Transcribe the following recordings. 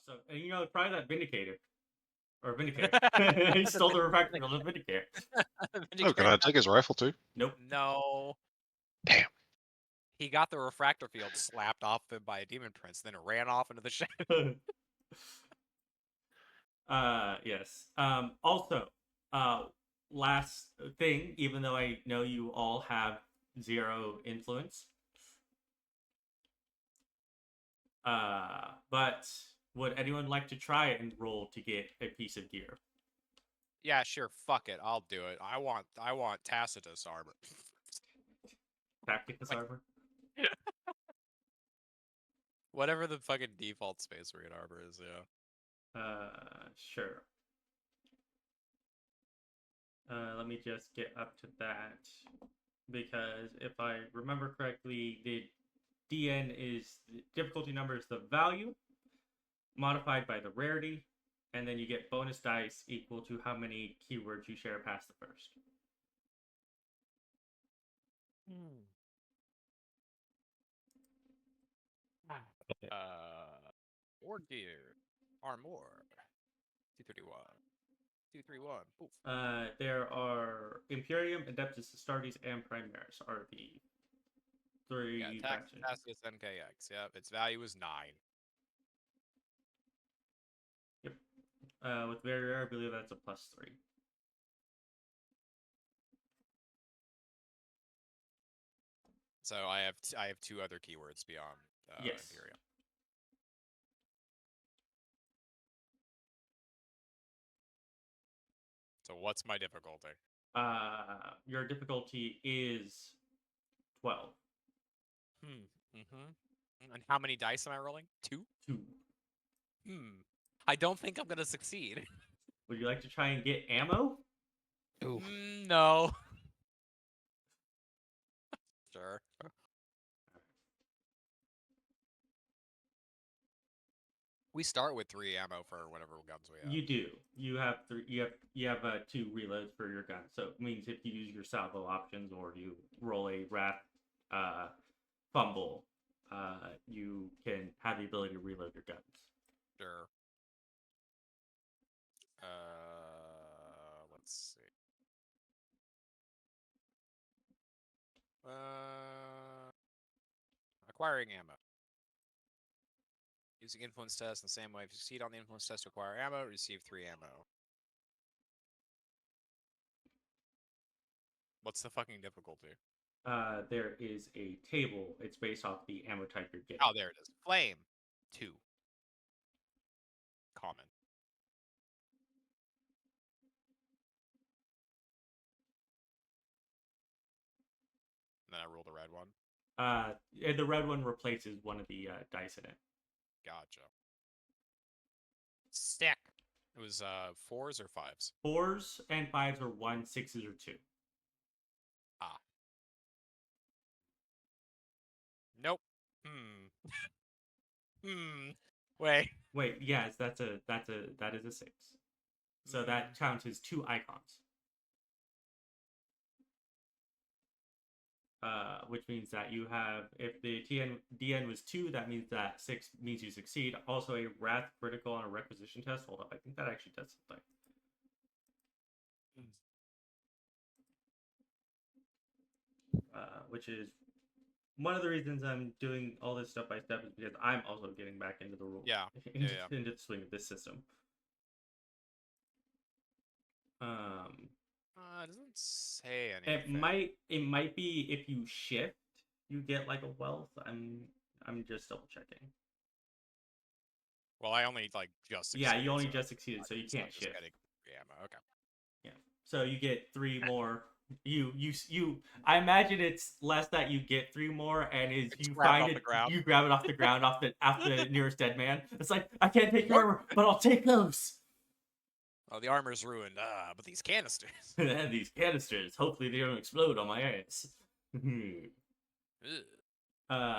So, and you know, probably that Vindicator. Or Vindicator. He stole the refractor field of Vindicator. Oh, can I take his rifle too? Nope. No. Damn. He got the refractor field slapped off him by a demon prince, then ran off into the shadow. Yes. Also, last thing, even though I know you all have 0 influence, but would anyone like to try and roll to get a piece of gear? Yeah, sure. Fuck it. I'll do it. I want Tacitus armor. Tacticus armor? Whatever the fucking default Space Marine armor is, yeah. Sure. Let me just get up to that, because if I remember correctly, the DN is the difficulty number is the value modified by the rarity, and then you get bonus dice equal to how many keywords you share past the first. Or gear. Armor. 231. 231. Poof. There are Imperium, Adeptus, Astartes, and Primaris are the 3 Yeah, factions. Tacitus NKX. Yeah, its value is 9. Yep. With very rare, I believe that's a +3. So I have 2 other keywords beyond Yes. Imperium. So what's my difficulty? Your difficulty is 12. And how many dice am I rolling? 2? 2. I don't think I'm gonna succeed. Would you like to try and get ammo? No. Sure. We start with 3 ammo for whatever guns we have. You do. You have 3. You have 2 reloads for your gun. So it means if you use your salvo options or you roll a wrath fumble, you can have the ability to reload your guns. Sure. Let's see. Acquiring ammo. Using influence test in the same way. If you succeed on the influence test to acquire ammo, receive 3 ammo. What's the fucking difficulty? There is a table. It's based off the ammo type you're getting. Oh, there it is. Flame. 2. Common. And then I roll the red one. The red one replaces one of the dice in it. Gotcha. Stick. It was 4s or 5s? 4s and 5s are 1, 6s are 2. Ah. Nope. Wait. Yes, that is a 6. So that counts as 2 icons. Which means that you have, if the DN was 2, that means that 6 means you succeed. Also, a wrath critical on a requisition test. Hold up, I think that actually does something. Which is one of the reasons I'm doing all this step by step, is because I'm also getting back into the rules. Yeah. Into the swing of this system. It doesn't say anything. It might be if you shift, you get like a wealth. I'm just double checking. Well, I only just succeeded. Yeah, you only just succeeded, so you can't shift. Ammo. Okay. Yeah. So you get 3 more. I imagine it's less that you get 3 more, and is you find it, you grab it off the ground, off the nearest dead man. It's like, I can't take your armor, but I'll take those. Oh, the armor's ruined. But these canisters. These canisters. Hopefully they don't explode on my ass. I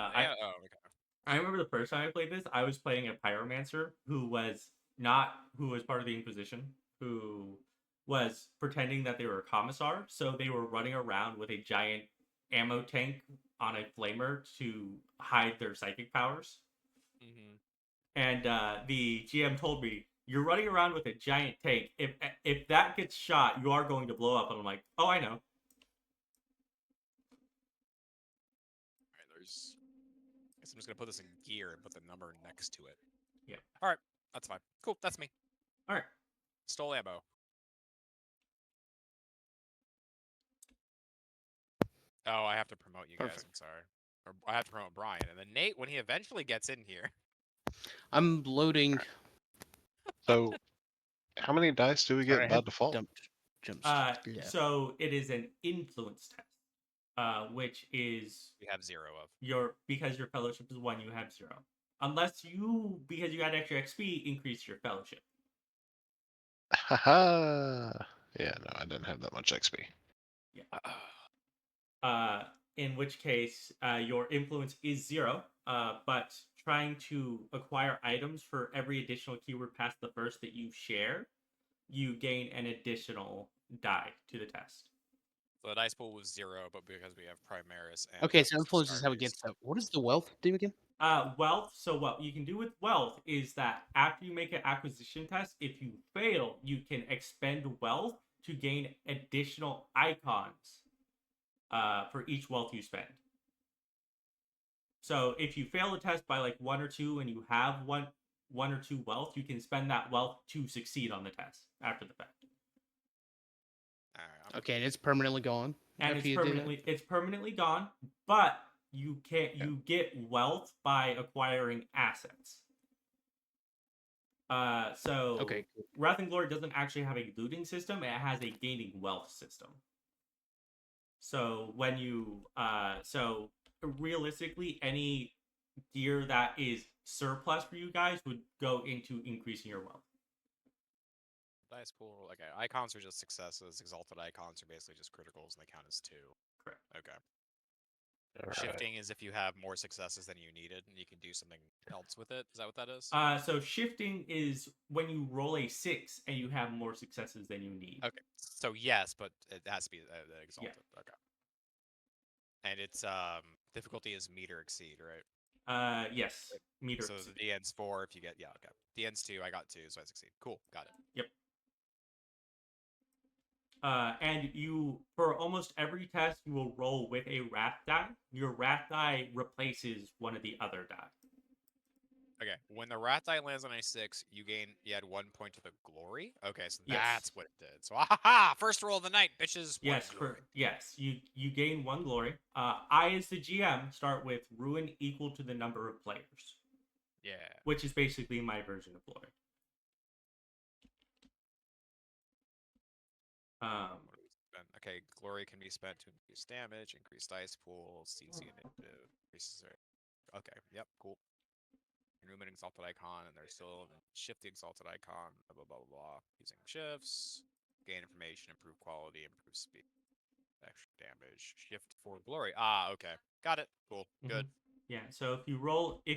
remember the first time I played this, I was playing a pyromancer who was part of the Inquisition, who was pretending that they were a commissar. So they were running around with a giant ammo tank on a flamer to hide their psychic powers. And the GM told me, "You're running around with a giant tank. If that gets shot, you are going to blow up." And I'm like, "Oh, I know." Alright, there's. I guess I'm just gonna put this in gear and put the number next to it. Yep. All right, that's fine. Cool, that's me. All right. Stole ammo. Oh, I have to promote you guys. Perfect. I'm sorry. Or I have to promote Brian, and then Nate when he eventually gets in here. I'm loading. So, how many dice do we Sorry, get I by had default? jumps. Yeah. So it is an influence test, which is We have 0 of. because your fellowship is 1, you have 0. Unless you, because you had extra XP, increase your fellowship. Haha. Yeah, no, I didn't have that much XP. In which case, your influence is 0, but trying to acquire items for every additional keyword past the first that you share, you gain an additional die to the test. So the dice pool was 0, but because we have Primaris and Okay, so influence is how it Stargaze- gets up. What does the wealth do again? Wealth. So what you can do with wealth is that after you make an acquisition test, if you fail, you can expend wealth to gain additional icons for each wealth you spend. So if you fail the test by like 1 or 2 and you have one or 2 wealth, you can spend that wealth to succeed on the test after the fact. Alright, Okay, and it's permanently gone. And after you do that? it's permanently gone, but you get wealth by acquiring assets. So Okay, cool. Wrath and Glory doesn't actually have a looting system, it has a gaining wealth system. So when you so realistically any gear that is surplus for you guys would go into increasing your wealth. dice pool. Okay, icons are just successes. Exalted icons are basically just criticals, and they count as 2. Correct. Okay. All right. Shifting is if you have more successes than you needed, and you can do something else with it. Is that what that is? So shifting is when you roll a 6 and you have more successes than you need. Okay. So yes, but it has to be exalted. Okay. And its difficulty is meet or exceed, right? Yes. Meter. So the DN's 4 if you get okay. DN's 2, I got 2, so I succeed. Cool, got it. Yep. And you, for almost every test, you will roll with a wrath die. Your wrath die replaces one of the other die. Okay, when the rat die lands on a 6, you add 1 point to the glory. Okay, so Yes. that's what it did. So ha! First roll of the night, bitches. Yes, you gain 1 glory. I, as the GM, start with ruin equal to the number of players. Yeah. Which is basically my version of glory. What do we spend? Okay, glory can be spent to increase damage, increase dice pool, CC initiative, increases. Okay, yep, cool. Remove an exalted icon, and there's still shift the exalted icon. Blah blah blah blah blah. Using shifts, gain information, improve quality, improve speed, extra damage. Shift for glory. Ah, okay, got it. Cool, good. Yeah. So if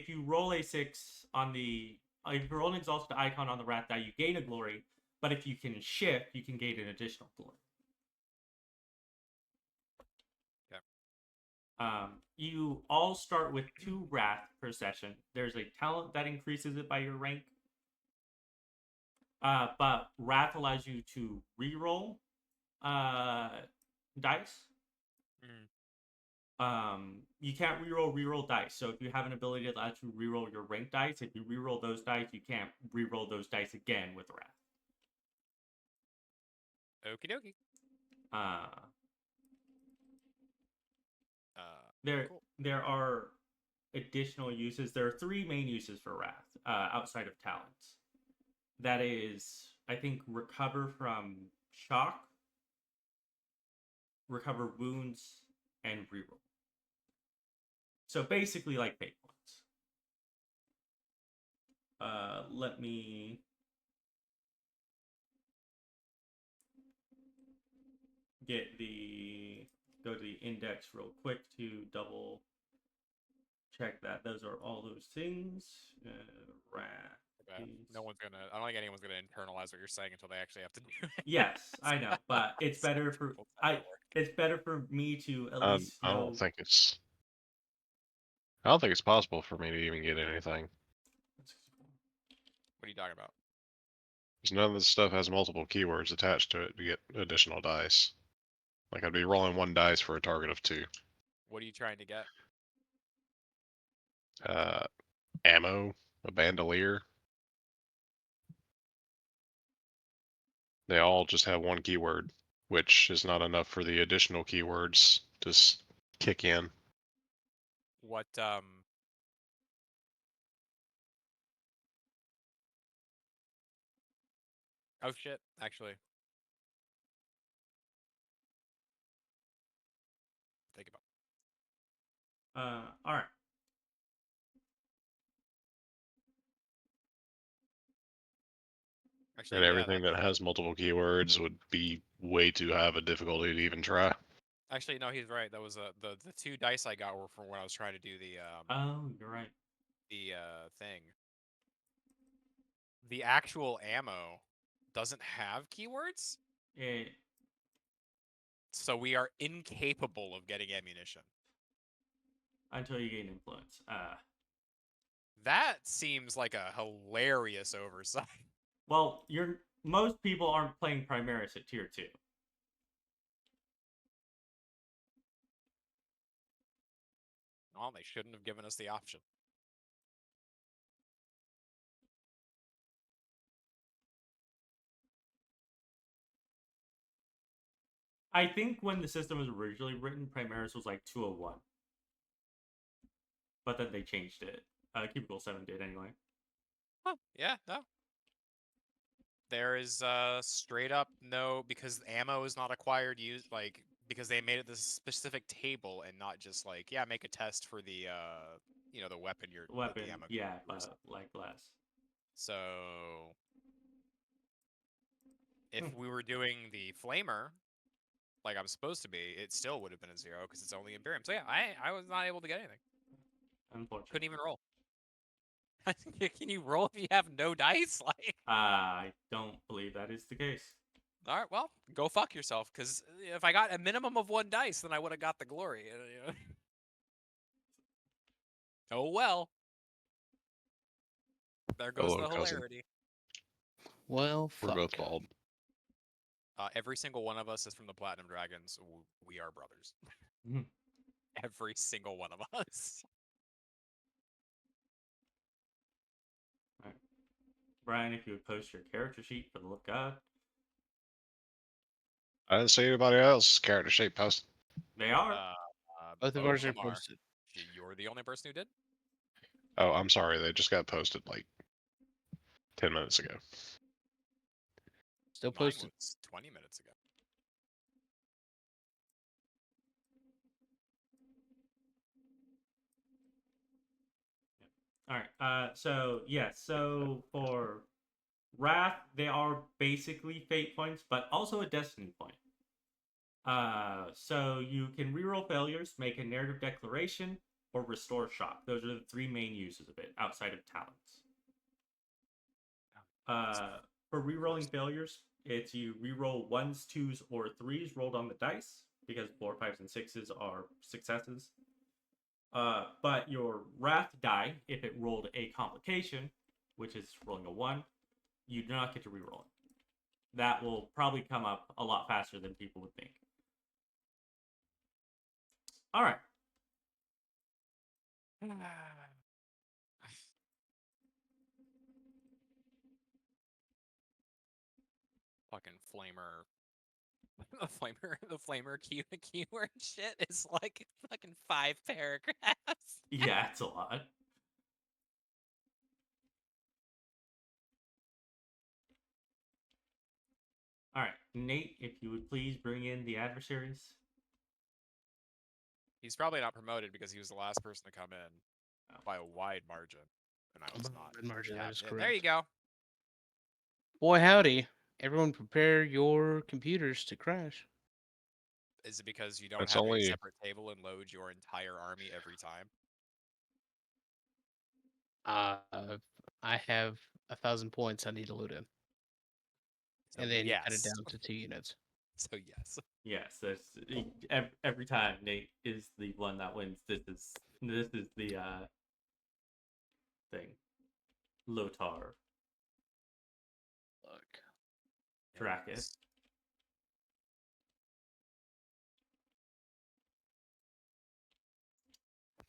you roll a 6 on the if you roll an exalted icon on the wrath die, you gain a glory. But if you can shift, you can gain an additional glory. Okay. You all start with 2 wrath per session. There's a talent that increases it by your rank. But wrath allows you to reroll dice. You can't reroll dice. So if you have an ability that allows you to reroll your rank dice, if you reroll those dice, you can't reroll those dice again with wrath. Okie dokie. There are additional uses. There are 3 main uses for wrath outside of talents. That is, I think, recover from shock, recover wounds, and reroll. So basically, like fate points. Let me go to the index real quick to double check that those are all those things. Wrath. Okay. No one's gonna. I don't think anyone's gonna internalize what you're saying until they actually have to do it. Yes, I know, but it's better for it's better for me to at least know. I don't think it's possible for me to even get anything. What are you talking about? Because none of this stuff has multiple keywords attached to it to get additional dice. Like I'd be rolling one dice for a target of 2. What are you trying to get? Ammo, a bandolier. They all just have one keyword, which is not enough for the additional keywords to kick in. What Oh shit, actually. Think about All right. Actually, And yeah, everything that has multiple keywords would be way too high of a difficulty to even try. actually no, he's right. That was the 2 dice I got were from when I was trying to do Oh, you're right. the thing. The actual ammo doesn't have keywords, It, so we are incapable of getting ammunition. until you gain influence. That seems like a hilarious oversight. Well, most people aren't playing Primaris at tier 2. Well, they shouldn't have given us the option. I think when the system was originally written, Primaris was like 201. But then they changed it. Cubicle 7 did anyway. Huh, yeah, no. There is straight up no, because ammo is not acquired because they made it this specific table and not just like, yeah, make a test for the the weapon that Weapon, the ammo yeah, covers. but like less. So if we were doing the flamer like I'm supposed to be, it still would have been a 0 because it's only Imperium. So yeah, I was not able to get anything. Unfortunately. Couldn't even roll. Can you roll if you have no dice? Like, I don't believe that is the case. all right, well, go fuck yourself. Because if I got a minimum of 1 dice, then I would have got the glory. Oh well. There goes Hello, the cousin. hilarity. Well, We're fuck. both bald. Every single one of us is from the Platinum Dragons. We are brothers. Mhm. Every single one of us. Alright. Brian, if you would post your character sheet for the love of God. I didn't see anybody else's character sheet posted. They are. Both of Both ours are them are. posted. You're the only person who did? Oh, I'm sorry. They just got posted like 10 minutes ago. Still Mine posted. was 20 minutes ago. Alright. So for Wrath, they are basically fate points, but also a destiny point. So you can reroll failures, make a narrative declaration, or restore shock. Those are the 3 main uses of it, outside of talents. For rerolling failures, it's you reroll 1s, 2s, or 3s rolled on the dice, because 4, 5s, and 6s are successes. But your Wrath die, if it rolled a complication, which is rolling a 1, you do not get to reroll it. That will probably come up a lot faster than people would think. All right. Fucking flamer. The flamer keyword shit is like fucking 5 paragraphs. Yeah, it's a lot. All right, Nate, if you would please bring in the adversaries. He's probably not promoted because he was the last person to come in Oh. by a wide margin, and I was not. Wide margin, that is Yeah, correct. there you go. Boy, howdy. Everyone prepare your computers to crash. Is it because you don't It's have a only- separate table and load your entire army every time? I have 1,000 points I need to load in. So And then you cut it yes. down to 2 units. So yes. Yes, that's every time Nate is the one that wins. This is the thing. Lotar. track it. Yes.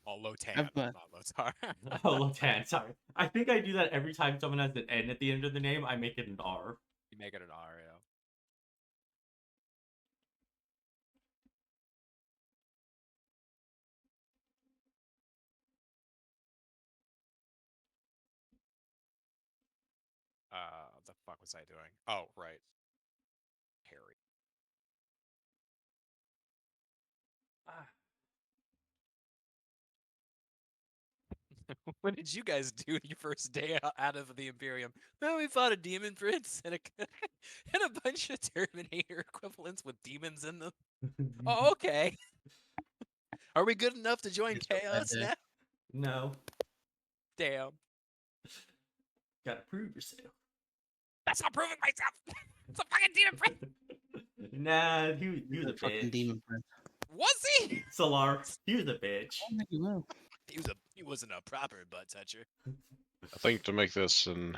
Oh, Lotan, I've, not Lotar. Oh, Lotan, sorry. I think I do that every time someone has an N at the end of the name. I make it an R. You make it an R, yeah. What the fuck was I doing? Oh, right. Harry. Ah. What did you guys do your first day out of the Imperium? Well, we fought a demon prince and and a bunch of Terminator equivalents with demons in them. Oh, okay. Are we good enough to join It's a bad Chaos day. now? No, Damn. gotta prove yourself. That's not proving myself. It's a fucking demon prince. Nah, he was a fucking bitch. demon prince. Was he? Solar, he was a bitch. I don't think you will. He wasn't a proper butt toucher. I think to make this an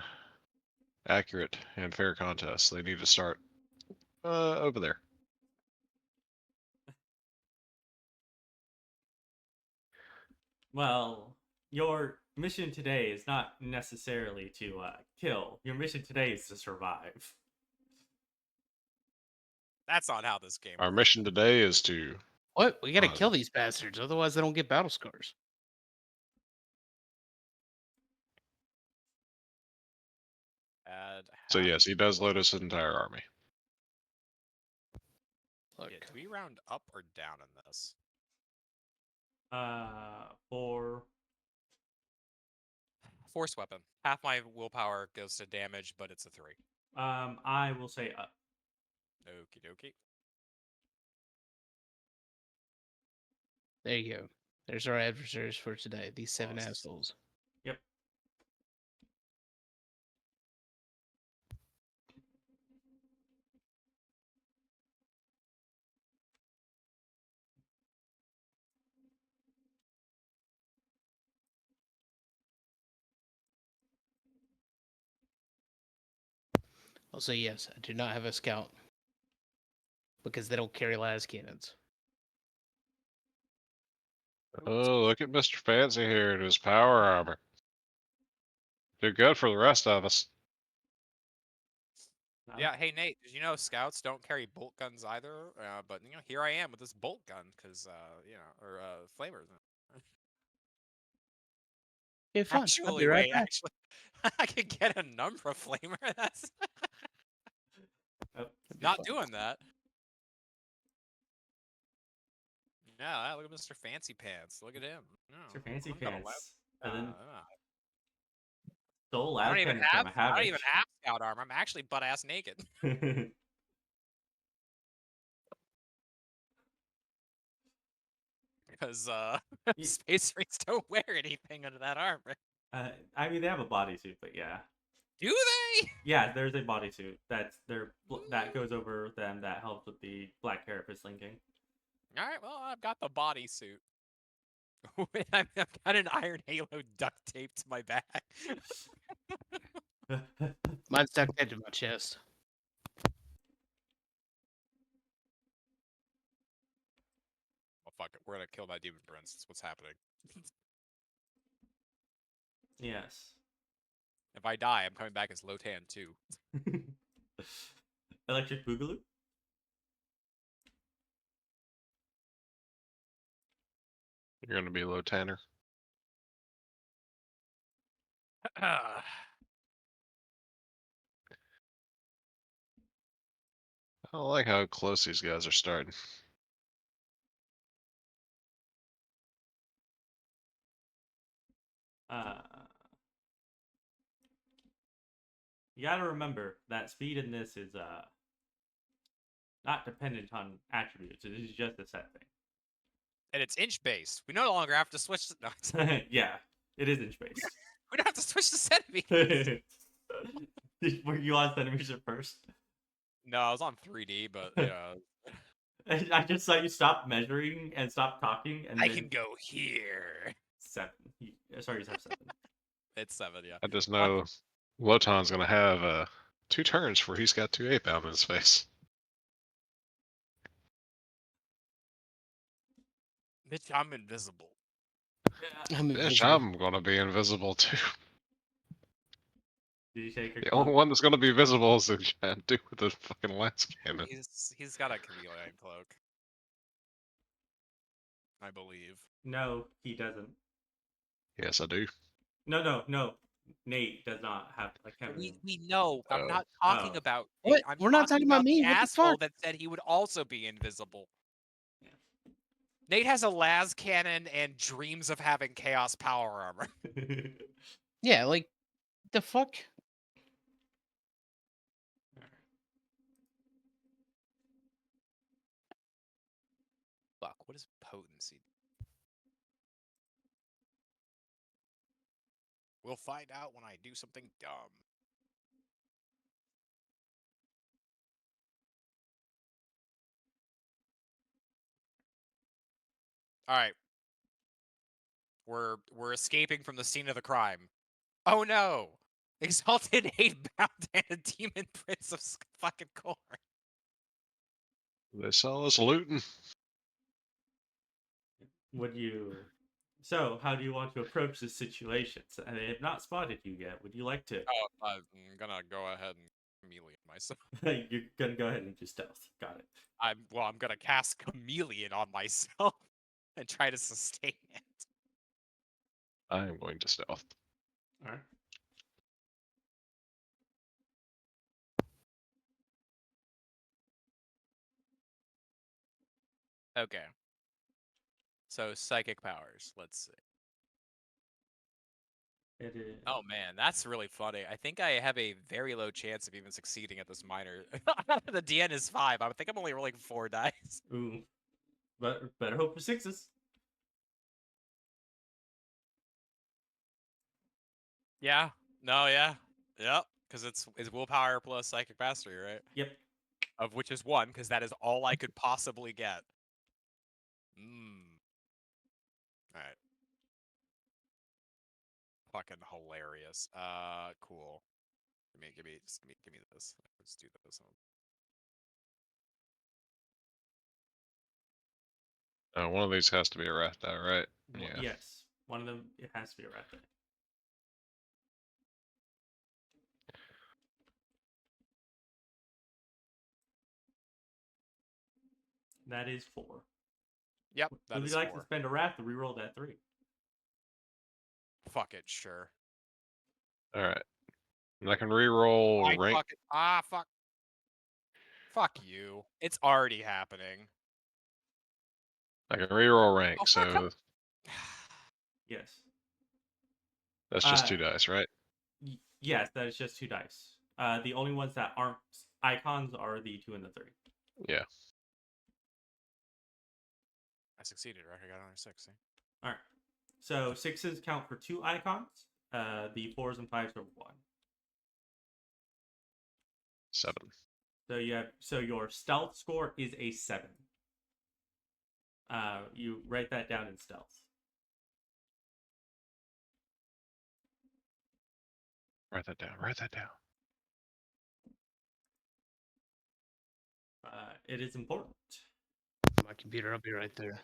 accurate and fair contest, they need to start over there. Well, your mission today is not necessarily to kill. Your mission today is to survive. That's not how this game Our works. mission today is to What? We gotta Run. kill these bastards, otherwise they don't get battle scars. Add So half- yes, he does load his entire army. Look, Yeah, do we round up or down in this? For Force weapon. Half my willpower goes to damage, but it's a 3. I will say up. Okie dokie. there you go. There's our adversaries for today. These 7 Lost. assholes. Yep. I'll say yes. I do not have a scout because they don't carry las cannons. Oh, look at Mr. Fancy here in his power armor. They're good for the rest of us. Yeah, hey Nate, did you know scouts don't carry bolt guns either? But you know, here I am with this bolt gun because you know, or flamers. Okay, fine. I'll Actually, be right wait, back. actually, I could get a number flamer. That's Oh, That'd be not fun. doing that. No, look at Mr. Fancy Pants. Look at him. No, Mr. Fancy I'm gonna Pants. And then uh, stole I last don't even cannon have. from I don't even Havoc. have scout armor. I'm actually butt ass naked. Because Ye- Space Marines don't wear anything under that armor. I mean, they have a bodysuit, but yeah. Do they? Yeah, there's a bodysuit that goes over them that helps with the black carapace linking. All right, well, I've got the bodysuit. I've got an iron halo duct taped to my back. Mine's duct taped to my chest. Well, fuck it. We're gonna kill that demon prince. That's what's happening. Yes. If I die, I'm coming back as Lotan too. Electric Boogaloo? You're going to be low Tanner. I don't like how close these guys are starting. You gotta remember that speed in this is not dependent on attributes. It is just a set And it's inch based. We no longer have to switch. No, thing. Yeah, it is inch based. we don't have to switch to centimeters. Were you on centimeter first? No, I was on 3D, but you know, I just saw you stop measuring and stop talking, and I then can go here. 7. Sorry, you have 7. It's 7, yeah. I just know Lotan's going to have 2 turns where he's got 2 8-bound in his face. Bitch, I'm invisible. I'm Bitch, invisible. I'm gonna be invisible too. Did you take her The cloak? only one that's gonna be visible is the giant dude with the fucking lance cannon. He's got a chameleon cloak. I believe. No, he doesn't. Yes, I do. No. Nate does not have a We chameleon. know. I'm Oh. not talking Oh. about. What? I'm We're not talking about me. the What the asshole fuck? that said he would also be invisible. Yeah. Nate has a las cannon and dreams of having chaos power armor. Yeah, like the fuck. Fuck. What is potency? We'll find out when I do something dumb. All right. We're escaping from the scene of the crime. Oh no! Exalted 8-bound and a demon prince of fucking Khorne. They saw us looting. Would you? So, how do you want to approach this situation? So, they have not spotted you yet. Would you like to? Oh, I'm gonna go ahead and chameleon myself. You're gonna go ahead and do stealth. Got it. I'm gonna cast chameleon on myself and try to sustain it. I am going to stealth. All right. Okay. So psychic powers. Let's see. It is. Oh man, that's really funny. I think I have a very low chance of even succeeding at this minor. The DN is 5. I think I'm only rolling 4 dice. Ooh. But better hope for 6s. Yeah. No. Yeah. Yep. Because it's willpower plus psychic mastery, right? Yep. Of which is 1, because that is all I could possibly get. All right. Fucking hilarious. Cool. Give me this. Let's do this one. One of these has to be a rat die, right? Well, Yeah. yes. One of them, it has to be a rat die. That is 4. Yep, that Would is you like 4. to spend a wrath to reroll that 3? Fuck it, sure. All right. And I can re-roll I rank. fuck. Fuck you. It's already happening. I can re-roll rank, Oh, fuck so Yes. that's just 2 dice, right? Yes, that is just 2 dice. The only ones that aren't icons are the 2 and the 3. Yeah. I succeeded, right? I got another 6. See? All right. So 6s count for 2 icons. The 4s and 5s are 1. 7. So your stealth score is a 7. You write that down in stealth. Write that down. Write that down. It is important. My computer, I'll be right there.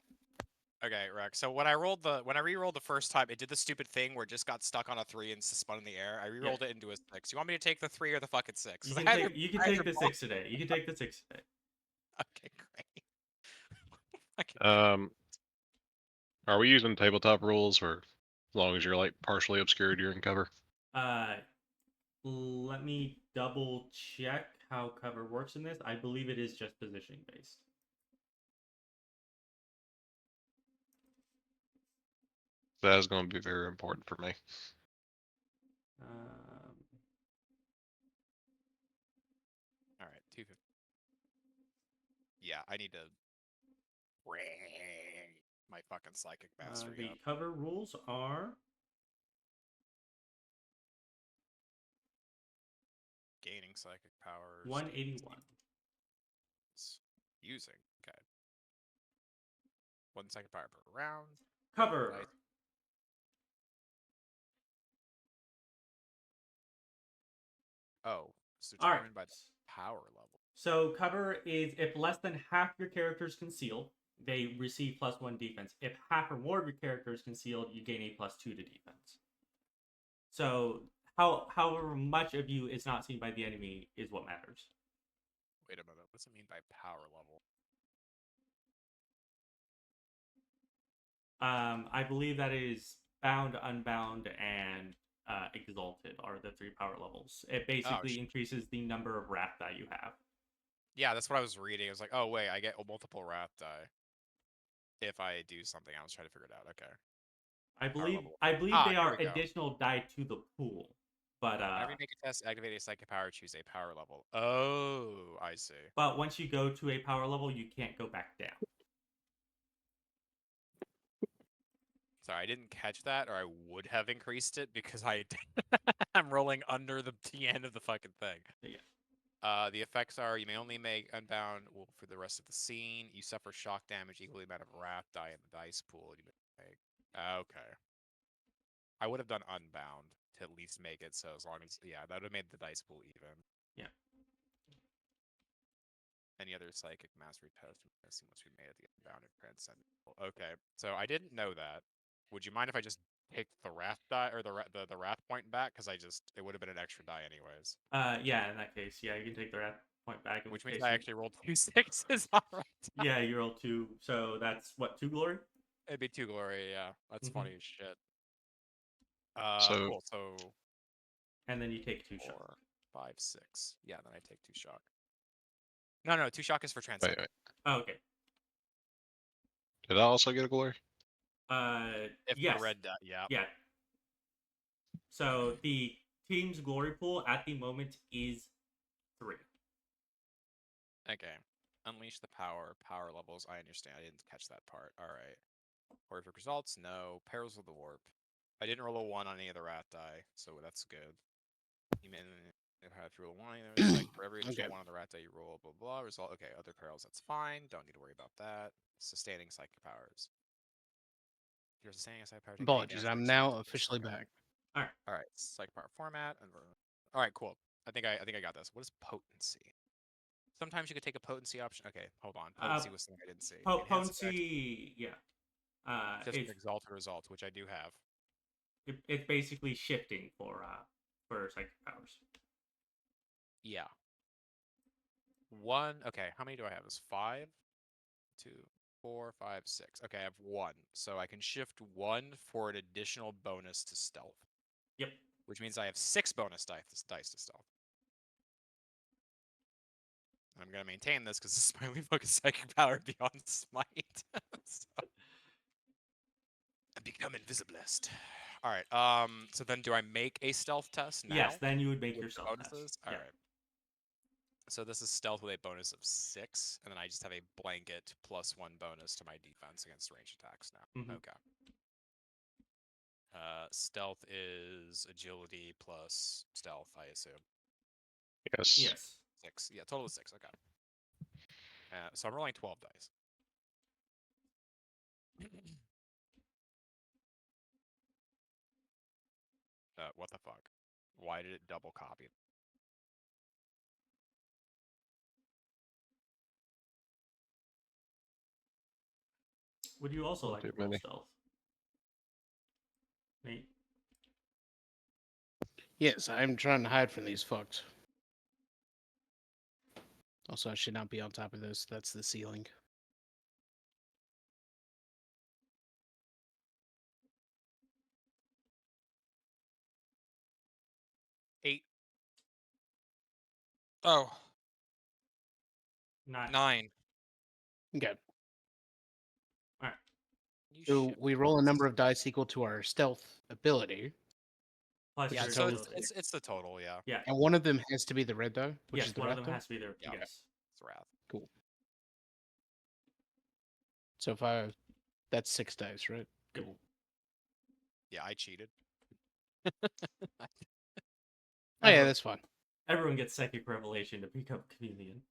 Okay, Rex. So when I re-rolled the first time, it did the stupid thing where it just got stuck on a 3 and spun in the air. I re-rolled it into a 6. You want me to take the 3 or the fucking 6? You 'Cause can I take, you can take the 6 today. You can take the 6 today. Okay, great. Are we using tabletop rules, or as long as you're like partially obscured, you're in cover? Let me double check how cover works in this. I believe it is just positioning based. That is going to be very important for me. All right, 250. Yeah, I need to my fucking psychic mastery The up. cover rules are Gaining psychic powers. 181. Using. Okay. 1 psychic power per round. Cover. Dice. Oh, It's All right. determined by the power level. So cover is if less than half your character is concealed, they receive +1 defense. If half or more of your character is concealed, you gain a +2 to defense. So however much of you is not seen by the enemy is what matters. Wait a minute. What's it mean by power level? I believe that is bound, unbound, and exalted are the 3 power levels. It basically increases the number of wrath that you have. Yeah, that's what I was reading. I was like, oh wait, I get multiple wrath die if I do something. I was trying to figure it out. Okay. I believe level. they Here are we go. additional die to the pool, but Whenever you make a test, activate a psychic power, choose a power level. Oh, I see. but once you go to a power level, you can't go back down. Sorry, I didn't catch that, or I would have increased it because I'm rolling under the end of the fucking thing. Yeah. The effects are: you may only make unbound for the rest of the scene. You suffer shock damage equally amount of wrath die in the dice pool. Okay. I would have done unbound to at least make it so as long as that would have made the dice pool even. Yeah. Any other psychic mastery test must be made at the unbound and transcendent. Okay, so I didn't know that. Would you mind if I just take the wrath die or the wrath point back? Because it would have been an extra die anyways. Yeah, in that case, yeah, you can take the wrath point back. Which means I actually rolled 2 6s. Alright. Yeah, you rolled 2, so that's what, 2 glory? It'd be 2 glory, yeah. That's Mhm. funny as shit. So- Cool. So And then you take 2 shock. 4, 5, 6. Yeah, then I take 2 shock. No, 2 shock is for Wait, transcendent. wait. Oh, okay. Did I also get a glory? If Yes. the red die, yeah. Yeah. So the team's glory pool at the moment is 3. Okay. Unleash the power levels. I understand. I didn't catch that part. Alright. Horrific results? No. Perils of the Warp. I didn't roll a 1 on any of the rat die, so that's good. You may if you roll a 1, like for every additional 1 on the rat die you roll, blah, blah, blah. Result. Okay, other perils, that's fine. Don't need to worry about that. Sustaining psychic powers. You're sustaining a psychic power. Apologies, I'm now officially back. Alright, psychic power format. Alright, cool. I think I got this. What is potency? Sometimes you could take a potency option. Okay, hold on. Potency was something I didn't see. Potency, yeah. Just an It's, exalted result, which I do have. it's basically shifting for psychic powers. Yeah. 1. Okay, how many do I have? Is 5, 2, 4, 5, 6. Okay, I have 1. So I can shift 1 for an additional bonus to stealth. Yep. Which means I have 6 bonus dice to stealth. I'm going to maintain this because this is my only focus psychic power beyond smite. So I become invisiblist. Alright, so then do I make a stealth test now? Yes, then you would make with your the stealth bonuses? test. Alright. Yeah. So this is stealth with a bonus of 6, and then I just have a blanket +1 bonus to my defense against ranged attacks now. Mhm. Okay. Stealth is agility plus stealth, I assume. Yes. Yes. 6. Yeah, total of 6. Okay. So I'm rolling 12 dice. What the fuck? Why did it double copy? Would you also Not like to too roll many. stealth? Nate? Yes, I'm trying to hide from these fucks. Also, I should not be on top of this. That's the ceiling. Eight. Oh. 9. 9. Okay. Alright. So we roll a number of dice equal to our stealth ability, Plus Yeah, your so agility. it's the total, yeah. Yeah. and one of them has to be the red die, which Yes, is the one of wrath them die. has to be there. Yeah. Yes. It's wrath. Cool. So that's 6 dice, right? Yep. Cool. Yeah, I cheated. Oh yeah, that's fine. Everyone gets psychic revelation to become chameleon.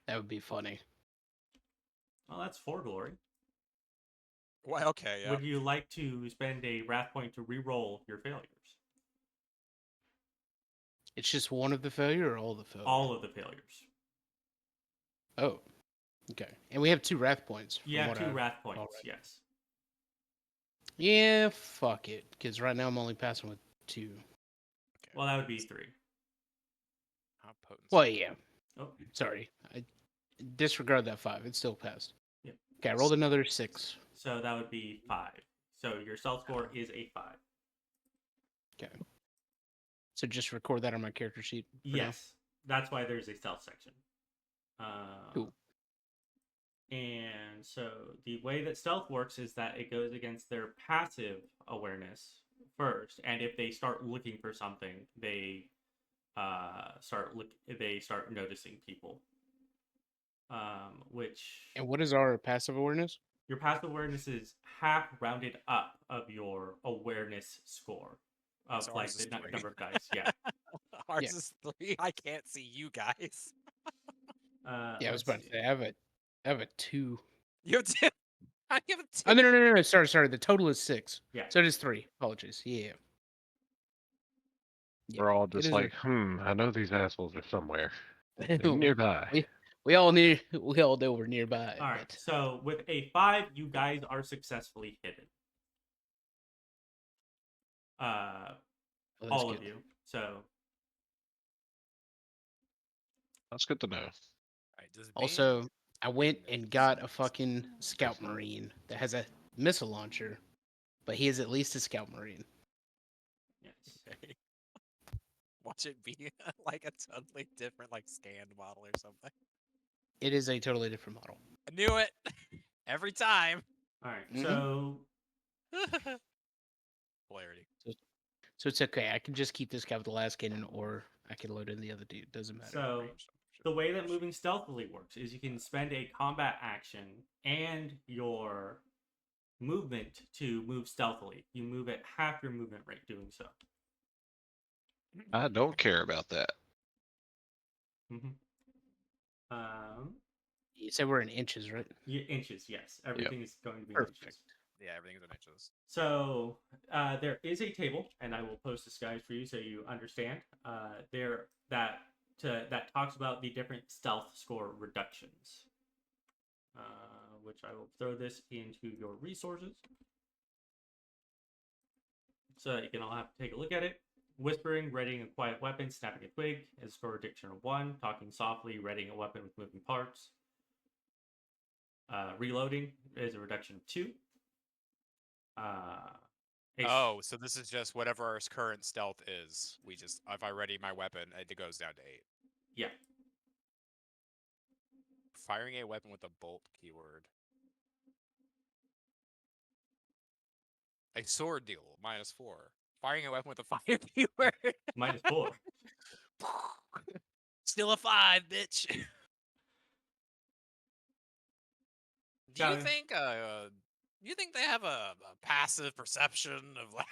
That would be funny. Well, that's 4 glory. Well, okay, yeah. Would you like to spend a wrath point to re-roll your failures? It's just one of the failure or all the failure? All of the failures. Oh, okay. And we have 2 wrath points. You have 2 wrath points, yes. Yeah, fuck it. Because right now I'm only passing with 2. Okay. Well, that would be 3. How potent? Well, yeah. Oh, Sorry. I disregard that 5. It's still passed. Yep. Okay, I rolled another 6. so that would be 5. So your stealth score is a 5. Okay. So just record that on my character sheet. for now? Yes, that's why there's a stealth section. Cool. And so the way that stealth works is that it goes against their passive awareness first, and if they start looking for something, they start noticing people. Which And what is our passive awareness? your passive awareness is half rounded up of your awareness score of So like ours the is 3. number of dice. Yeah. Ours Yeah. is 3. I can't see you guys. Yeah, I was about to say, I have a 2. You have 2. I have a 2. Oh, no. Sorry. The total is 6. Yeah. So it is 3. Apologies. Yeah. We're all it just is like, I know these assholes are somewhere. They're a- nearby. we all know we're nearby. All right. But So with a 5, you guys are successfully hidden. well, that's All good. of you. So That's good to know. Alright, does Also, Bane- I went Bane and knows got a this? fucking scout marine that has a missile launcher, but he is at least a scout marine. yes. Okay. Watch it be like a totally different, like scanned model or something. It is a totally different model. I knew it every time. All right. Mhm. So Polarity. So it's okay. I can just keep this guy with the last cannon, or I can load in the other dude. Doesn't matter. So Range, the way that moving stealthily works is you can spend a combat action and your movement to move stealthily. You move at half your movement rate doing so. I don't care about that. Mm-hmm. You said we're in inches, right? Inches, yes. Everything is going to be in Perfect. inches. Yeah, everything's in inches. So there is a table, and I will post this, guys, for you so you understand. That talks about the different stealth score reductions. Which I will throw this into your resources, so that you can all have to take a look at it. Whispering, readying a quiet weapon, snapping a twig is a score reduction of 1. Talking softly, readying a weapon with moving parts. Reloading is a reduction of 2. Oh, so this is just whatever our current stealth is. We just, if I ready my weapon, it goes down to 8. Yeah. Firing a weapon with a bolt keyword. A sword deal, -4. Firing a weapon with a fire keyword. -4. Still a 5, bitch. Do you think they have a passive perception of like?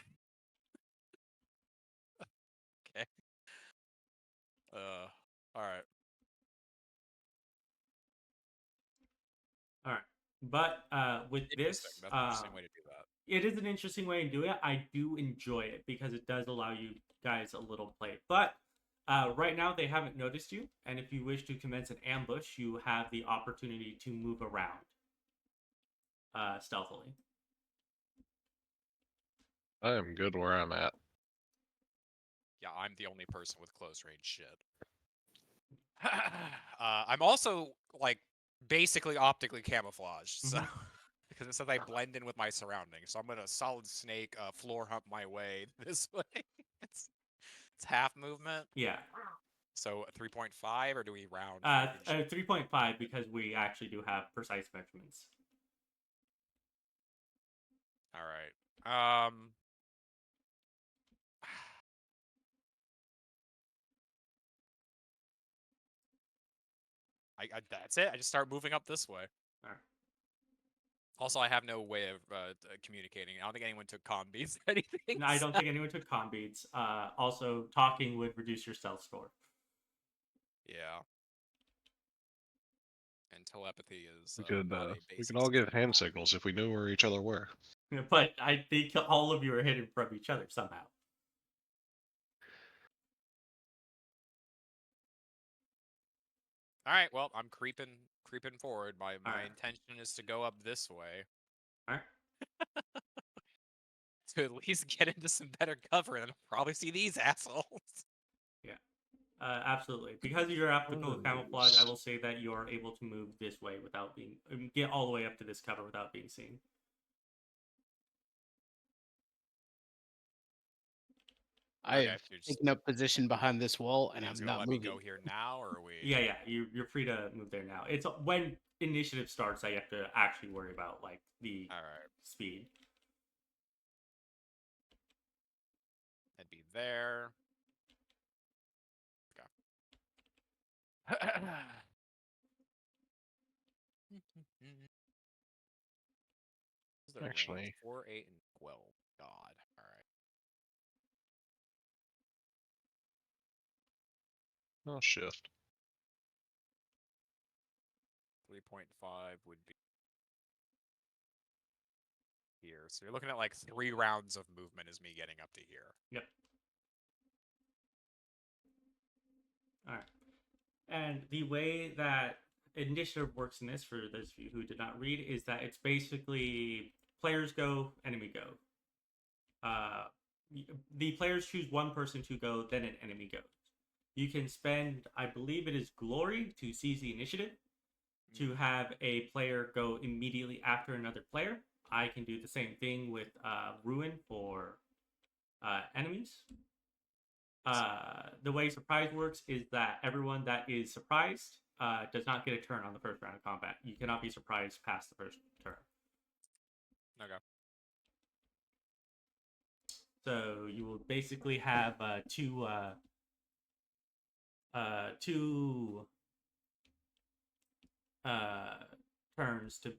Okay. All right. All right. But with Interesting. this, That's an interesting way to do that. it is an interesting way to do it. I do enjoy it because it does allow you guys a little play. But right now, they haven't noticed you. And if you wish to commence an ambush, you have the opportunity to move around stealthily. I am good where I'm at. Yeah, I'm the only person with close range shit. I'm also like basically optically camouflaged, so because it says I blend in with my surroundings. So I'm gonna solid snake floor hump my way this way. it's half movement. Yeah. So 3.5, or do we round? 3.5 because we actually do have precise measurements. All right. That's it. I just start moving up this way. All right. Also, I have no way of communicating. I don't think anyone took comm beats or anything. No, I don't think anyone took comm beats. Also, talking would reduce your stealth score. Yeah. And telepathy is. We could not a we basic could all give skill. hand signals if we knew where each other were. But I think all of you are hidden from each other somehow. All right. Well, I'm creeping forward. My Alright. intention is to go up this way Alright. to at least get into some better cover, and then I'll probably see these assholes. Absolutely. Because of your optical camouflage, I Nice. will say that you are able to move this way without being get all the way up to this cover without being seen. I Okay, have you're just, taken up position behind this wall, and you I'm just gonna not let me moving. go here now, or are we? Yeah. You're free to move there now. It's when initiative starts that you have to actually worry about like the All right. speed. I'd be there. Okay. Is there Actually- range? 4, 8, and 12. God. All right. I'll shift. 3.5 would be here. So you're looking at like 3 rounds of movement as me getting up to here. Yep. All right. And the way that initiative works in this, for those of you who did not read, is that it's basically players go, enemy go. The players choose one person to go, then an enemy goes. You can spend, I believe it is glory, to seize the initiative, to have a player go immediately after another player. I can do the same thing with ruin for enemies. The way surprise works is that everyone that is surprised does not get a turn on the first round of combat. You cannot be surprised past the first turn. Okay. So you will basically have two turns to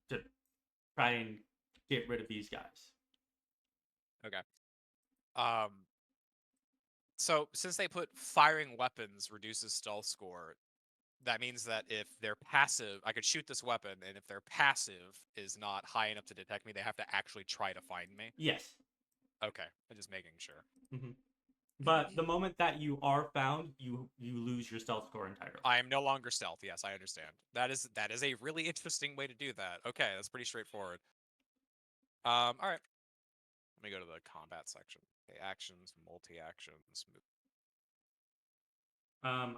to try and get rid of these guys. Okay. So since they put firing weapons reduces stealth score, that means that if they're passive, I could shoot this weapon, and if their passive is not high enough to detect me, they have to actually try to find me. Yes. Okay, I'm just making sure. But the moment that you are found, you lose your stealth score entirely. I am no longer stealth. Yes, I understand. That is a really interesting way to do that. Okay, that's pretty straightforward. All right. Let me go to the combat section. Okay, actions, multi-actions, move.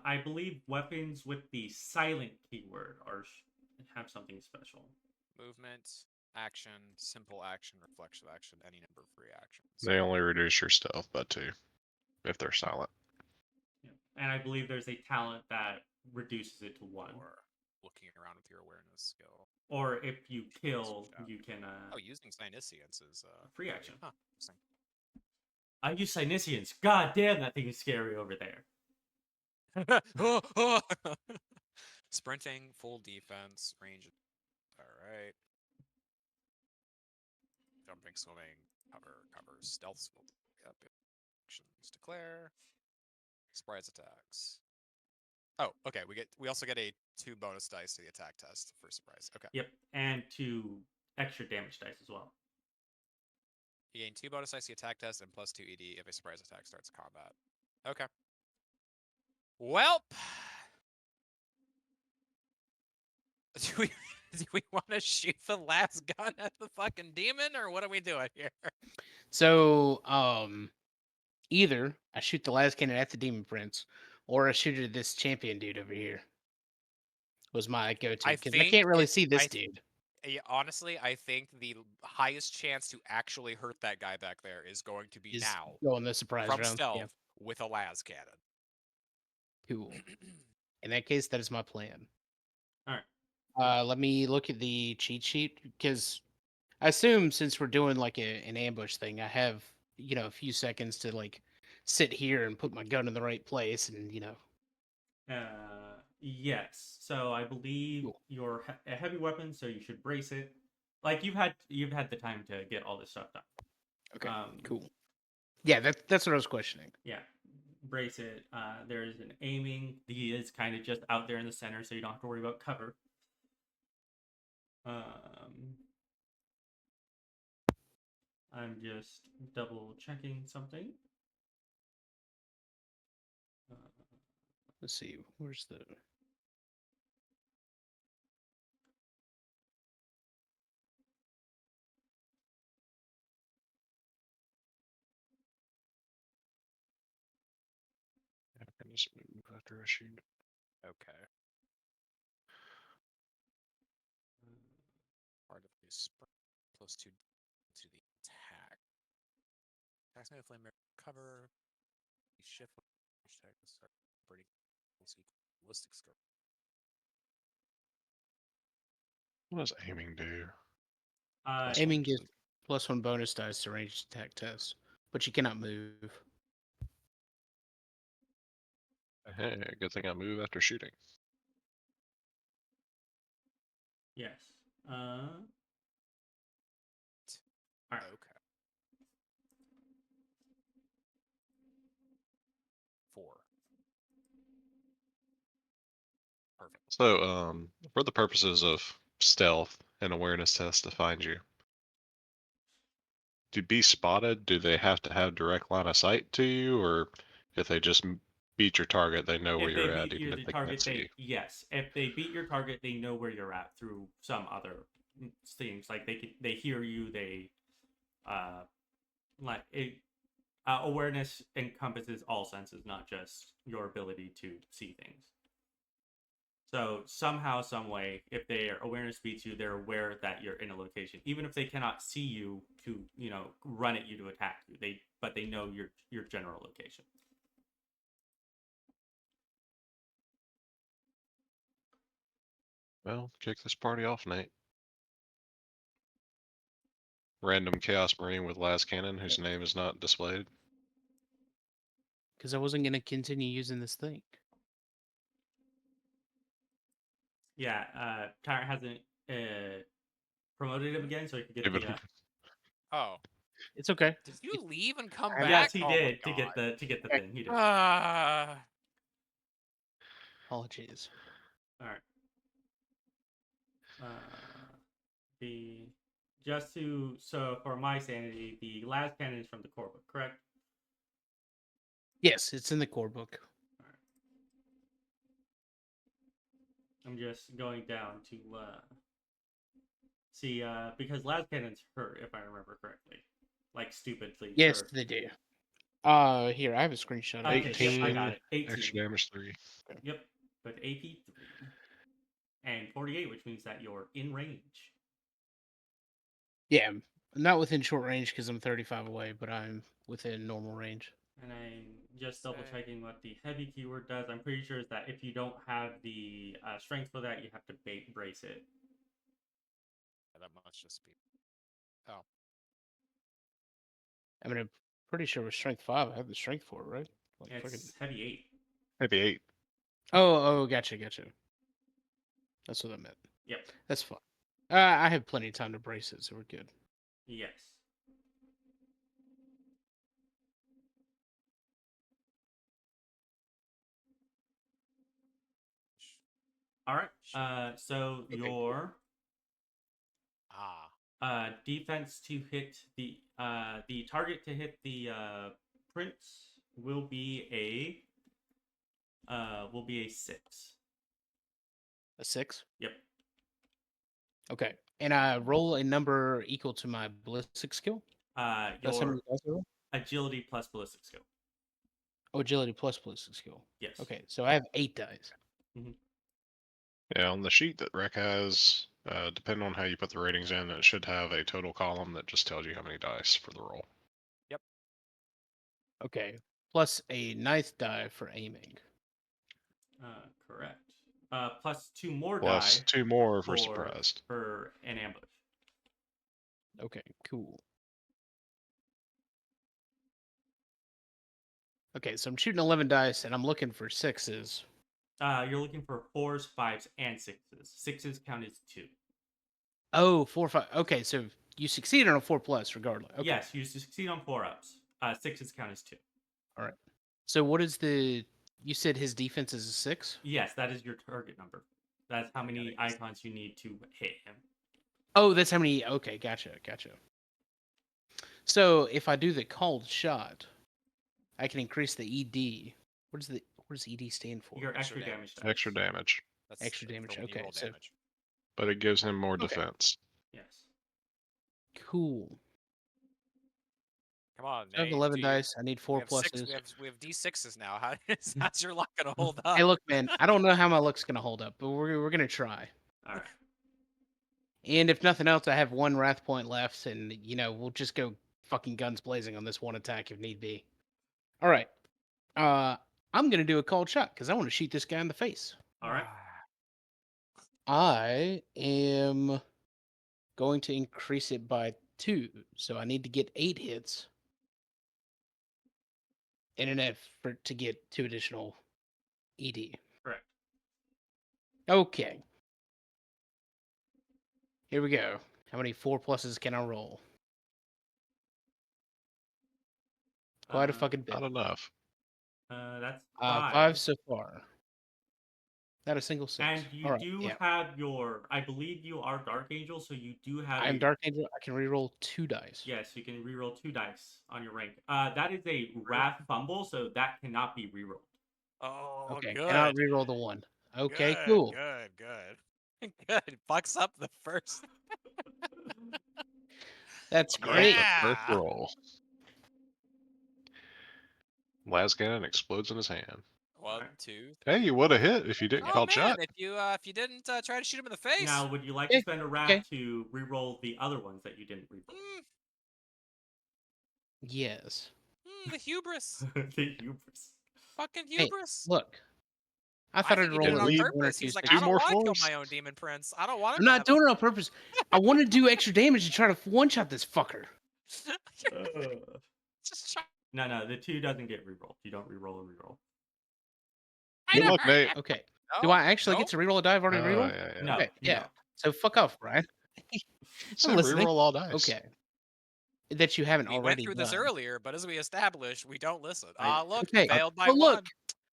I believe weapons with the silent keyword have something special. Movement, action, simple action, reflexive action, any number of free actions. They only reduce your stealth by 2 if they're silent. Yeah. And I believe there's a talent that reduces it to 1. Or looking around with your awareness skill. Or if you kill, you can. Oh, using Psyniscience is free action. Huh, interesting. I use Psyniscience. God damn, that thing is scary over there. Sprinting, full defense, range. All right. Jumping, swimming, cover, stealth. Yep. Actions declare. Surprise attacks. Oh, okay. We also get a 2 bonus dice to the attack test for surprise. Okay. Yep, and 2 extra damage dice as well. You gain 2 bonus dice to the attack test and plus 2 ED if a surprise attack starts combat. Okay. Welp. Do we want to shoot the last gun at the fucking demon, or what are we doing here? So, either I shoot the last cannon at the demon prince, or I shoot it at this champion dude over here. Was my go-to because I can't really see this dude. Yeah, honestly, I think the highest chance to actually hurt that guy back there is going to be Is now go on the surprise from round. stealth Yeah, with a las cannon. cool. In that case, that is my plan. All right. Let me look at the cheat sheet because I assume since we're doing like an ambush thing, I have a few seconds to like sit here and put my gun in the right place, and Yes. So I believe Cool. you're a heavy weapon, so you should brace it. Like you've had the time to get all this stuff done. Okay, cool. Yeah, that's what I was questioning. Yeah, brace it. There is an aiming. He is kind of just out there in the center, so you don't have to worry about cover. I'm just double checking something. Let's see. Where's the? I can just move after I shoot. Okay. Part of the sprint plus 2 to the attack. Attacks made with flame cover. Shift hashtag start operating ballistic scope. What does aiming do? Uh, Aiming gives +1 bonus dice to ranged attack tests, but you cannot move. Hey, good thing I move after shooting. yes. All right. Okay. 4. Perfect. So, for the purposes of stealth and awareness tests to find you, to be spotted, do they have to have direct line of sight to you, or if they just beat your target, they know where If they you're at, beat even if the they can't target, see you? yes. If they beat your target, they know where you're at through some other things. Like they hear you. They like it. Awareness encompasses all senses, not just your ability to see things. So somehow, some way, if their awareness beats you, they're aware that you're in a location, even if they cannot see you to, run at you to attack you. But they know your general location. Well, kick this party off, Nate. Random Chaos Marine with las cannon whose name is not displayed. Because I wasn't going to continue using this thing. Yeah, Tyrant hasn't promoted him again, so he could get Give it the. Oh, It's okay. did you leave and come Yes, back? Yes, he Oh my did to God. get the thing. He did. Apologies. All right. The just to so for my sanity, the last cannon is from the core book, correct? Yes, it's in the core book. All right. I'm just going down to see because last cannons hurt if I remember correctly, like stupidly. Yes, hurt. they do. Here I have a screenshot. Of Okay, it. yep, I 18 got it. 18. extra damage 3. Yep, but AP 3 and 48, which means that you're in range. Yeah, I'm not within short range because I'm 35 away, but I'm within normal range. And I'm just double checking what the heavy keyword does. I'm pretty sure is that if you don't have the strength for that, you have to brace it. Yeah, that must just be. Oh. I mean, I'm pretty sure with strength 5, I have the strength for it, right? Like It's friggin'... heavy 8. Maybe 8. Oh, gotcha. That's what I meant. Yep. That's fine. I have plenty of time to brace it, so we're good. Yes. All right. So Okay. your Ah. defense to hit the target to hit the prince will be a 6. A 6? Yep. Okay. And I roll a number equal to my ballistic skill? That's how Your many dice I roll? agility plus ballistic skill. Oh, agility plus ballistic skill. Yes. Okay, so I have 8 dice. Yeah, on the sheet that Rec has, depending on how you put the ratings in, it should have a total column that just tells you how many dice for the roll. Yep. Okay. Plus a 9th die for aiming. Correct. Plus 2 more Plus die 2 more for surprised. for an ambush. Okay, cool. Okay, so I'm shooting 11 dice, and I'm looking for 6s. You're looking for 4s, 5s, and 6s. 6s count as 2. Oh, 4, 5. Okay, so you succeed on a 4+ regardless. Okay. Yes, you succeed on 4-ups. 6s count as 2. All right. So what is the... You said his defense is a 6? Yes, that is your target number. That's how many icons you need to hit him. Oh, that's how many... Okay, gotcha. So if I do the called shot, I can increase the ED. Where's What does ED stand for? Your extra damage dice. Extra damage, Extra damage, for when you okay, roll so- damage. but it gives him more Okay. defense. Yes. Cool. Come on, I have Nate, 11 do you- dice. I need 4 we have six, pluses. we have D6s now. How's your luck gonna hold up? Hey, look, man. I don't know how my luck's gonna hold up, but we're gonna try. All right. And if nothing else, I have 1 wrath point left, and we'll just go fucking guns blazing on this one attack if need be. All right. I'm gonna do a cold shot because I want to shoot this guy in the face. All right. I am going to increase it by 2, so I need to get 8 hits in an effort to get 2 additional ED. Correct. Okay. Here we go. How many 4 pluses can I roll? Quite a fucking bit. Not enough. That's 5 so far. Not a single 6. And you All right, do yeah. have your. I believe you are Dark Angel, so you do have. I'm Dark Angel. I can reroll 2 dice. Yes, you can reroll 2 dice on your rank. That is a Wrath Fumble, so that cannot be rerolled. Oh, Okay, good. cannot reroll the 1. Okay, Good, cool. Good. Good. Fucks up the first. That's I like great. the first Yeah. roll. Lascannon explodes in his hand. 1, Alright. 2. Hey, you would have hit if you didn't Oh call man, shot. if you didn't try to shoot him in the face. Now, would you like Okay, to spend a Wrath okay. to reroll the other ones that you didn't reroll? Yes. The hubris. The hubris. Fucking Hey, hubris. Look. I I thought think I'd he roll did it at on least lead 1 or purpose. 2 He's like, 6. I don't more want to kill floors. my own demon prince. I don't want him. I'm not doing it on purpose. I want to do extra damage to try to one-shot this fucker. Just try. No, the 2 doesn't get rerolled. You don't reroll a reroll. I Good know. luck, Nate. Okay. No, Do I actually no. get to reroll a die I've already Oh, rerolled? yeah, yeah. No, Okay, you yeah. don't. So fuck off, Brian. So listening. reroll all dice. Okay. That you haven't We went already through done. this earlier, but as we established, we don't listen. Right. Look, Okay, failed by but 1. look.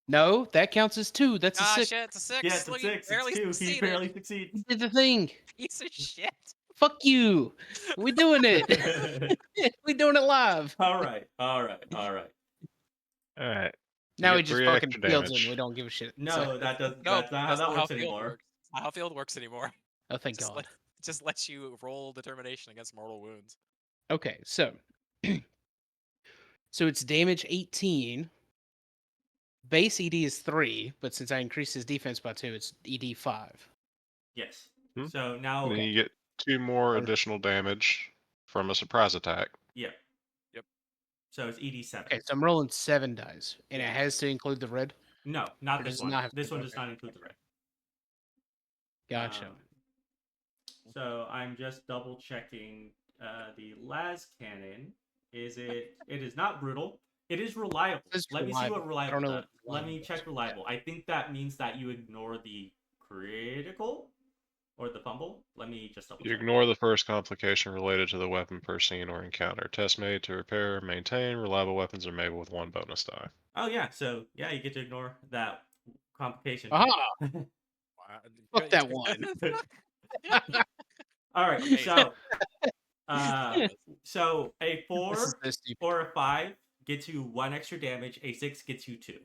No, that counts as 2. That's a 6. Shit, it's a 6. Yeah, it's a Look, he 6. It's barely 2. He succeeded. barely succeeds. He did the thing. Piece of shit. Fuck you. We doing it. We doing it live. All right. All right. Now You he get just 3 fucking extra fields it damage. and we don't give a shit. No, So- that doesn't. No, That's not how that works anymore. Works. Not how field works anymore. Oh, thank Just, God. just lets you roll determination against mortal wounds. Okay, so so it's damage 18. Base ED is 3, but since I increased his defense by 2, it's ED 5. Yes. Hmm. So now. And then you get 2 more Okay. additional damage from a surprise attack. Yeah. Yep. So it's ED7. Okay, so I'm rolling 7 dice, and it has to include the red. No, not Or this does it one. not have to This be- one does okay. not include the red. Gotcha. So I'm just double checking the las cannon. It is not brutal. It is reliable. It's Let me see what reliable. I reliable don't know does. what Let me reliable check is. reliable. I think that means that you ignore the critical or the fumble. Let me just double You check. ignore the first complication related to the weapon per scene or encounter. Test made to repair, maintain. Reliable weapons are made with 1 bonus die. Oh yeah, so yeah, you get to ignore that complication. Aha! Wow, Fuck good. that one. All right, Amazing. so a This is 4 so stupid. or a 5 gets you 1 extra damage. A 6 gets you 2.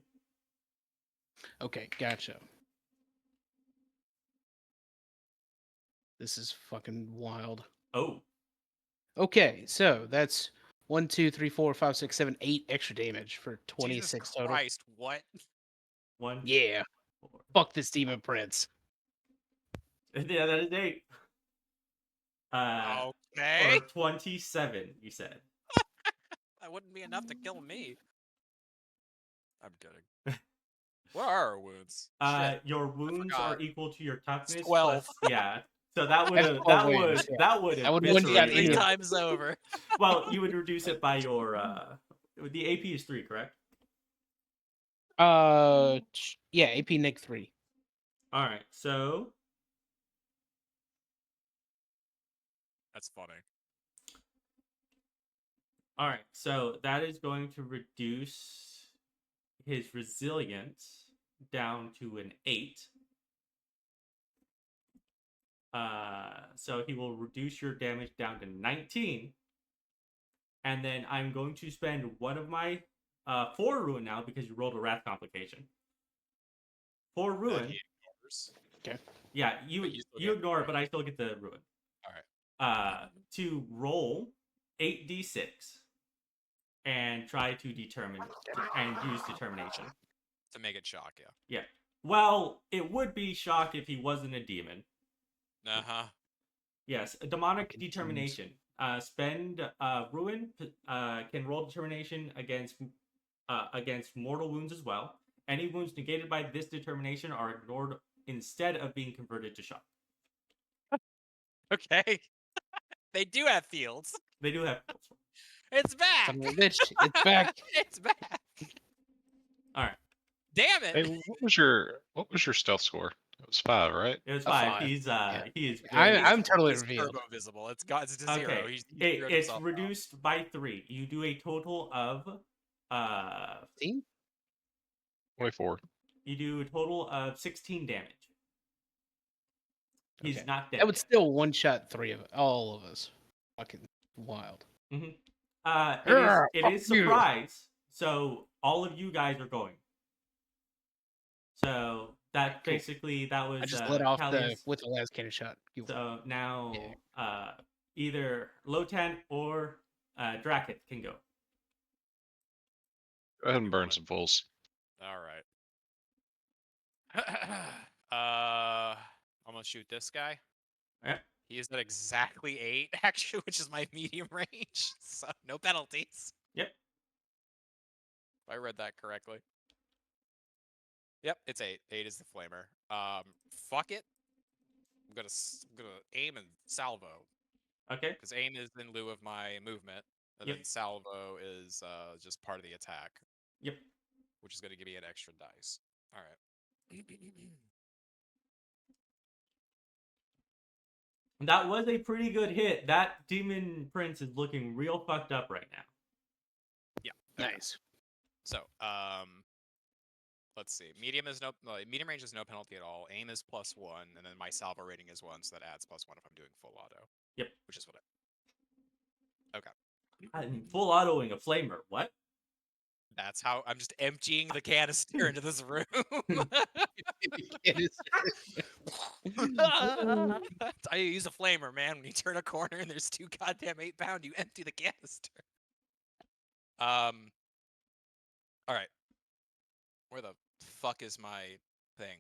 Okay, gotcha. This is fucking wild. Oh, Okay, so that's 1, 2, 3, 4, 5, 6, 7, 8 extra damage for 26 Jesus total. Christ, what? 1. Yeah. 4. Fuck this demon prince. Yeah, that is 8. Okay. Or 27, you said. That wouldn't be enough to kill me. I'm kidding. What are our wounds? Shit. Your wounds forgot. are equal to your toughness. 12. Plus, yeah. So that would That's have 12 wounds, yeah. that would That have would one shot Three any of- times over. Well, you would reduce it by your the AP is 3, correct? Yeah, AP Nick 3. All right. So That's funny. all right. So that is going to reduce his resilience down to an 8. So he will reduce your damage down to 19. And then I'm going to spend one of my 4 ruin now because you rolled a wrath complication. For that ruin, he ignores. yeah, But you you still you get ignore it, ruin. but I still get the ruin. All right. To roll 8d6 and try to determine and use determination. To make it shock, yeah. Yeah. Well, it would be shock if he wasn't a demon. Uh-huh. Yes, a demonic determination. Spend ruin. Can roll determination against mortal wounds as well. Any wounds negated by this determination are ignored instead of being converted to shock. Okay. They do have fields. They do have. It's back. Son of a bitch, it's back. It's back. All right. Damn it. Hey, what was your stealth score? It was 5, right? It was A 5. 5. He's he is I'm very I'm visible. totally He's revealed. turbo visible. It's got it's to 0. Okay. He's It's himself out. reduced by 3. You do a total of 16? 24. you do a total of 16 damage. He's Okay. not dead. That would yet. still one shot all of us. Fucking wild. It Grr, is fuck you. surprise. So all of you guys are going. So that Cool. basically that was I just let off Callius. with the last cannon shot. So now either Lotan or Drakith can go. Go ahead and burn some fools. All right. I'm gonna shoot this guy. Yeah. He is at exactly 8, actually, which is my medium range. So no penalties. Yep. If I read that correctly. Yep, it's 8. 8 is the flamer. Fuck it. I'm gonna aim and salvo. Okay. Because aim is in lieu of my movement, and Yep. then salvo is just part of the attack. Yep. Which is gonna give me an extra dice. All right. That was a pretty good hit. That demon prince is looking real fucked up right now. Yeah. Nice. So, let's see. Medium range is no penalty at all. Aim is +1, and then my salvo rating is 1, so that adds +1 if I'm doing full auto. Yep. Which is what I. Okay. I mean, full autoing a flamer. What? That's how I'm just emptying the canister into this room. I use a flamer, man. When you turn a corner and there's 2 goddamn 8-pound, you empty the canister. All right. Where the fuck is my thing?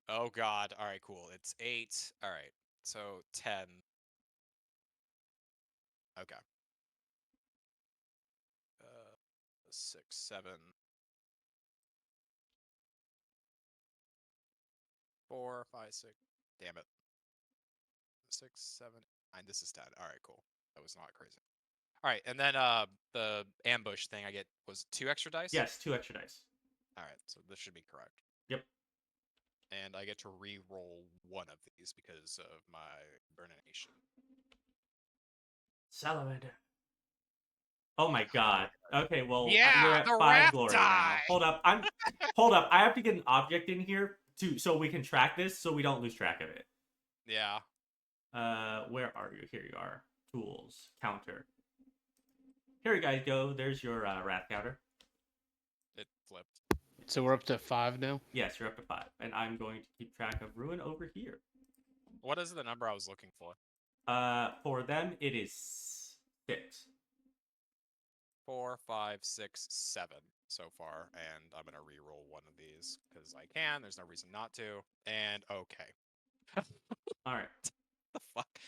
Oh god. All right, cool. It's 8. All right. So 10. Okay. 6, 7. 4, 5, 6. Damn it. 6, 7, 9. This is 10. All right, cool. That was not crazy. All right, and then the ambush thing I get was 2 extra dice? Yes, 2 extra dice. All right, so this should be correct. Yep. And I get to re-roll 1 of these because of my burnination. Salamander. Oh my god. Okay, well, Yeah, you're at the 5 rat glory now. die! Hold up. Hold up. I have to get an object in here so we can track this so we don't lose track of it. Yeah. Where are you? Here you are. Tools. Counter. Here you guys go. There's your wrath counter. It flipped. So we're up to 5 now? Yes, you're up to 5. And I'm going to keep track of ruin over here. What is the number I was looking for? For them, it is 6. 4, 5, 6, 7 so far, and I'm gonna re-roll 1 of these because I can. There's no reason not to. And okay. All right. The fuck?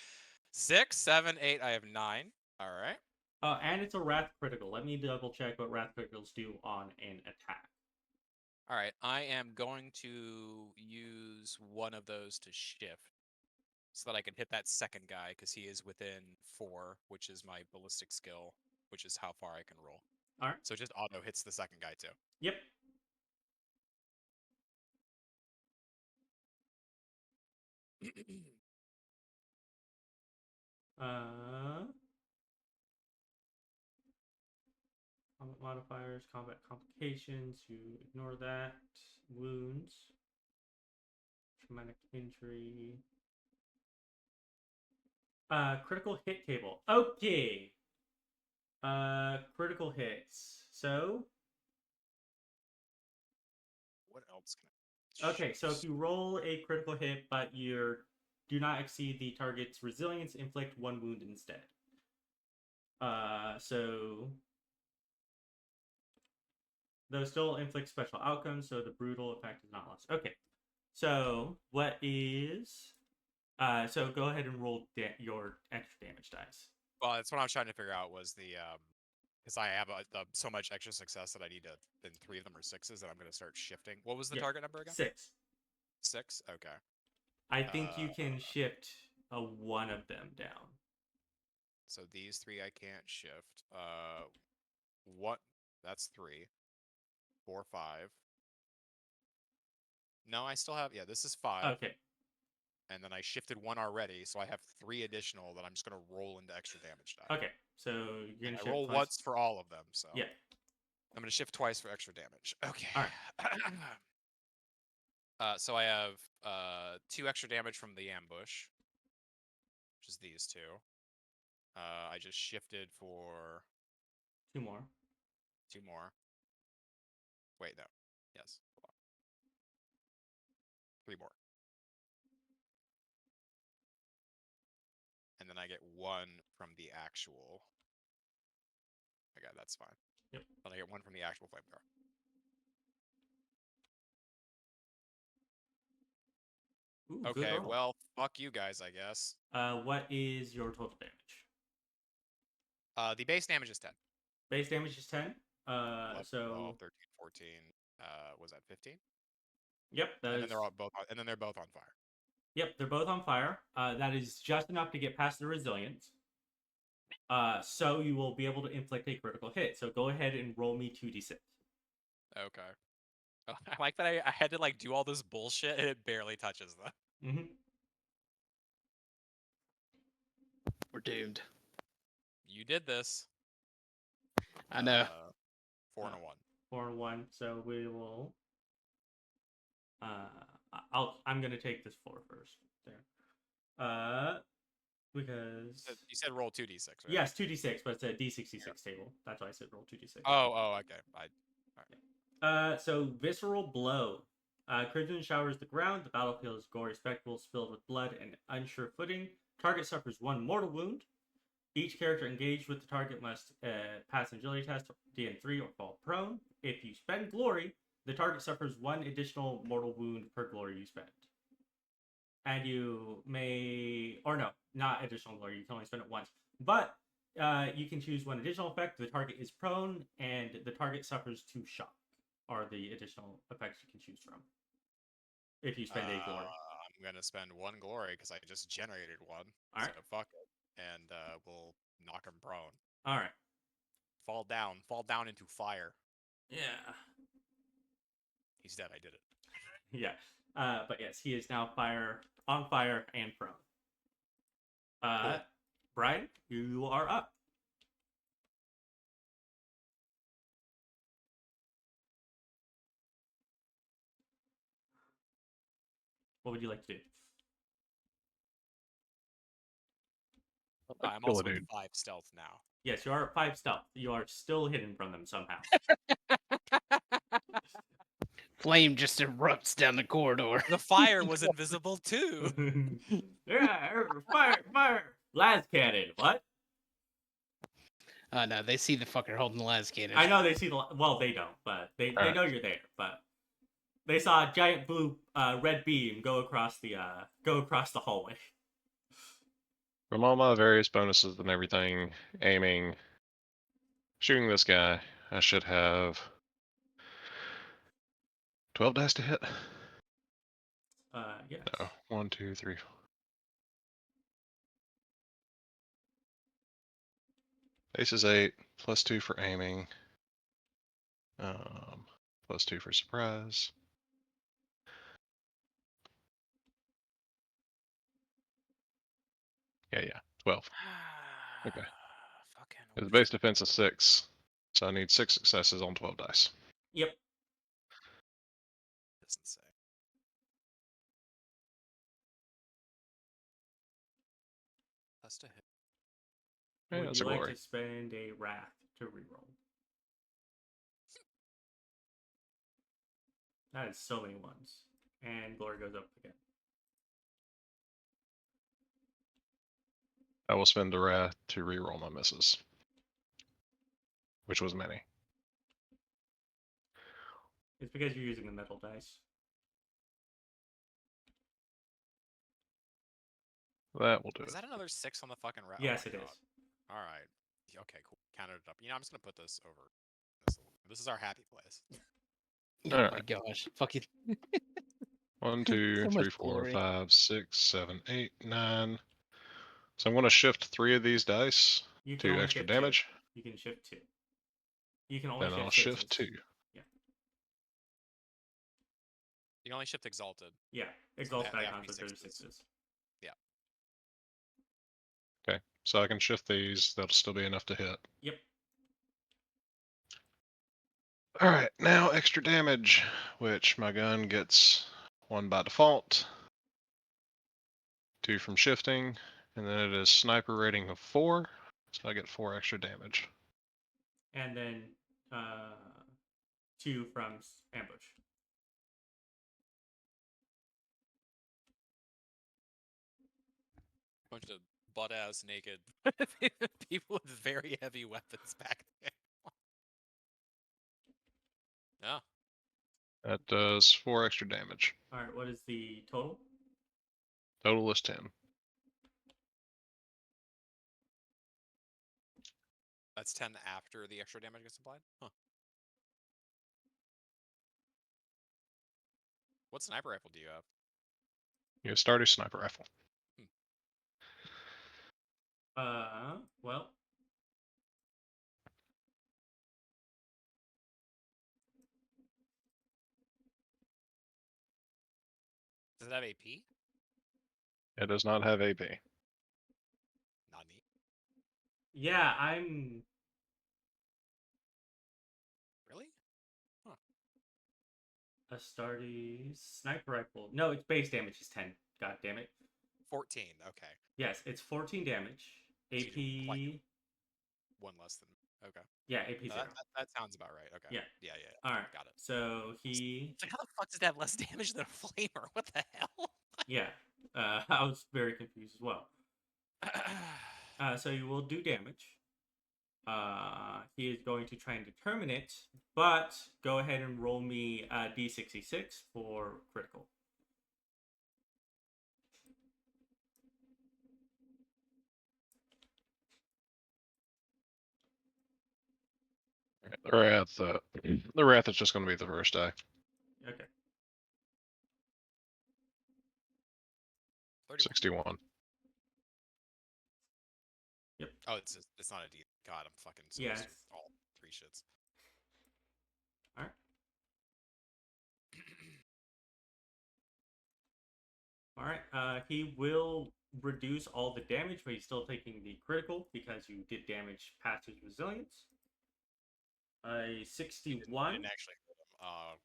6, 7, 8. I have 9. All right. And it's a wrath critical. Let me double check what wrath criticals do on an attack. All right. I am going to use 1 of those to shift so that I can hit that second guy because he is within 4, which is my ballistic skill, which is how far I can roll. All right. So just auto hits the second guy too. Yep. Combat modifiers, combat complications, you ignore that. Wounds. Traumatic injury. Critical hit table. Okay. Critical hits. So What else can Okay, so if you roll a critical hit, but you do not exceed the target's resilience, inflict 1 wound instead. So those still inflict special outcomes, so the brutal effect is not lost. Okay, so what is? So go ahead and roll your extra damage dice. Well, that's what I was trying to figure out was the because I have so much extra success that I need to. Then 3 of them are 6s, and I'm going to start shifting. What was the Yeah, target number again? 6. 6. Okay. I think you can shift one of them down. So these 3 I can't shift. What? That's 3, 4, 5. No, I still have. Yeah, this is 5. Okay. And then I shifted 1 already, so I have 3 additional that I'm just gonna roll into extra damage die. Okay. So you're gonna I shift roll twice. once for all of them. So Yeah. I'm gonna shift twice for extra damage. Okay. All right. So I have 2 extra damage from the ambush, which is these 2. I just shifted for 2 more. 2 more. Wait, no. Yes. Hold on. 3 more. And then I get 1 from the actual. Okay, that's fine. Yep. Then I get 1 from the actual flamethrower. Ooh, Okay, well, fuck you guys, I guess. What is your total damage? The base damage is 10. Base damage is 10. 11, So 12, 13, 14. Was that 15? Yep, And then they're all both on, and then they're both on fire. Yep, they're both on fire. That is just enough to get past the resilience. So you will be able to inflict a critical hit. So go ahead and roll me 2d6. Okay. Oh, I like that I had to like do all this bullshit and it barely touches them. Mm-hmm. We're doomed. You did this. I know. 4 and a 1. 4 and 1. So we will. I'm gonna take this 4 first. There. Because You said roll 2d6, right? Yes, 2d6, but it's a d66 table. That's why I said roll 2d6. Oh, okay. So visceral blow. Crimson showers the ground. The battlefield is gory spectacles filled with blood and unsure footing. Target suffers 1 mortal wound. Each character engaged with the target must pass an agility test, DN3, or fall prone. If you spend glory, the target suffers 1 additional mortal wound per glory you spend. And you may, or no, not additional glory. You can only spend it once. But you can choose 1 additional effect. The target is prone, and the target suffers 2 shock. Are the additional effects you can choose from. If you spend a glory. I'm gonna spend 1 glory because I just generated 1. All right. So fuck it, and we'll knock him prone. All right. Fall down into fire. Yeah. He's dead. I did it. Yeah. But yes, he is now on fire and prone. Cool. Brian, you are up. What would you like to do? I'm also at 5 stealth now. Yes, you are at 5 stealth. You are still hidden from them somehow. Flame just erupts down the corridor. The fire was invisible too. Yeah, fire! Las cannon, what? No, they see the fucker holding the las cannon. I know they see well, they don't, but they know you're there. But they saw a giant blue red beam go across the hallway. From all my various bonuses and everything, aiming, shooting this guy, I should have 12 dice to hit. Yes. No, 1, 2, 3. Ace is 8, plus 2 for aiming, plus 2 for surprise. Yeah, 12. Okay. His base defense is 6, so I need 6 successes on 12 dice. Yep. Doesn't say. Plus to hit. Yeah, Would that's you a like glory. to spend a wrath to reroll? That is so many ones. And glory goes up again. I will spend the wrath to reroll my misses, which was many. It's because you're using the metal dice. That will do Is it. that another 6 on the fucking wrath? Yes, oh it my is. God. All right. Okay, cool. Counted it up. You know, I'm just gonna put this over. This is our happy place. Oh my Alright. gosh. Fucking 1, 2, so 3, much 4, glory. 5, 6, 7, 8, 9. So I'm going to shift 3 of these dice You can to only extra shift damage. 2. You can shift 2. You can only Then I'll shift shift sixes. 2. You can only shift exalted. Yeah, So exalted they have to icons be are sixes. 36s. Okay, so I can shift these. That'll still be enough to hit. Yep. Alright, now extra damage, which my gun gets 1 by default, 2 from shifting, and then it is sniper rating of 4, so I get 4 extra damage. And then 2 from ambush. Bunch of butt-ass naked people with very heavy weapons back there. Yeah. That does 4 extra damage. Alright, what is the total? Total is 10. That's 10 after the extra damage gets applied? Huh. What sniper rifle do you have? You start a sniper rifle. Well, Does it have AP? It does not have AP. Not neat. yeah, I'm Really? Astartes sniper rifle. No, its base damage is 10. God damn it. 14. Okay. Yes, it's 14 damage. So you do AP. like 1 less than. Okay. Yeah, AP 0. That sounds about right. Okay. Yeah. Yeah. Alright. Got it. So he. It's like, how the fuck does that have less damage than a flamer? What the hell? Yeah. I was very confused as well. So you will do damage. He is going to try and determine it, but go ahead and roll me D66 for critical. The wrath is just going to be the first die. Okay. 31. 61. Yep. Oh, it's not a D. God, I'm fucking so Yeah, used to it's- all 3 shits. Alright. Alright. He will reduce all the damage, but he's still taking the critical because you did damage past his resilience. A 61. Didn't actually hit him.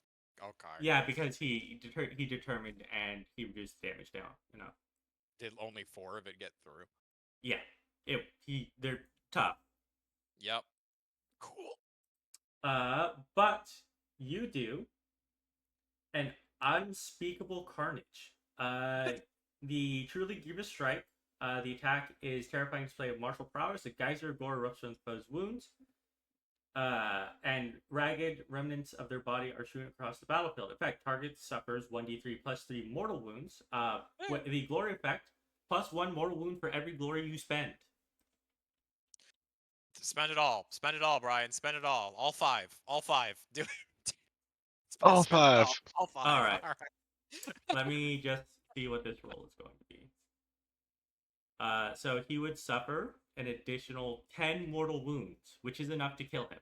Okay. Yeah, because he determined and he reduced the damage down enough. Did only 4 of it get through? Yeah. They're tough. Yep. Cool. But you do an unspeakable carnage. The truly grievous strike. The attack is terrifying display of martial prowess. A geyser of gore erupts from exposed wounds. And ragged remnants of their body are strewn across the battlefield. In fact, target suffers 1d3 plus 3 mortal wounds. The glory effect, plus 1 mortal wound for every glory you spend. Spend it all. Spend it all, Brian. Spend it all. All 5. All 5. Do it. All Spend it 5. All 5. All right. Let me just see what this roll is going to be. So he would suffer an additional 10 mortal wounds, which is enough to kill him.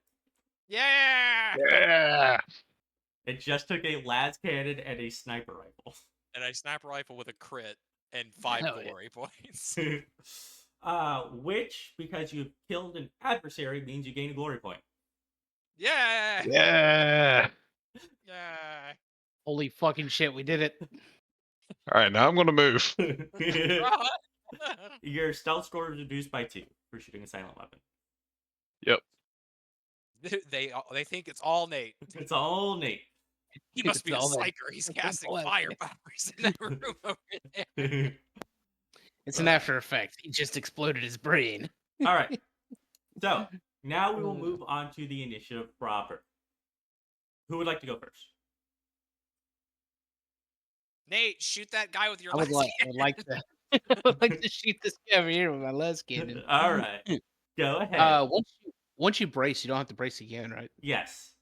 Yeah! Yeah! It just took a las cannon and a sniper rifle. And a sniper rifle with a crit and 5 Hell yeah. glory points. Which, because you've killed an adversary, means you gain a glory point. Yeah! Yeah! Yeah! Holy fucking shit, we did it. Alright, now I'm going to move. Your stealth score is reduced by 2 for shooting a silent weapon. Yep. They think it's all Nate. It's all Nate. He Look must at be a all that psyker. He's casting left. fire powers in that room over there. It's an after effect. He just exploded his brain. All right. So now we will move on to the initiative proper. Who would like to go first? Nate, shoot that guy with your I would last like to. I would like to shoot this guy over here with my last cannon. All right. Go ahead. Once you brace, you don't have to brace again, right? Yes.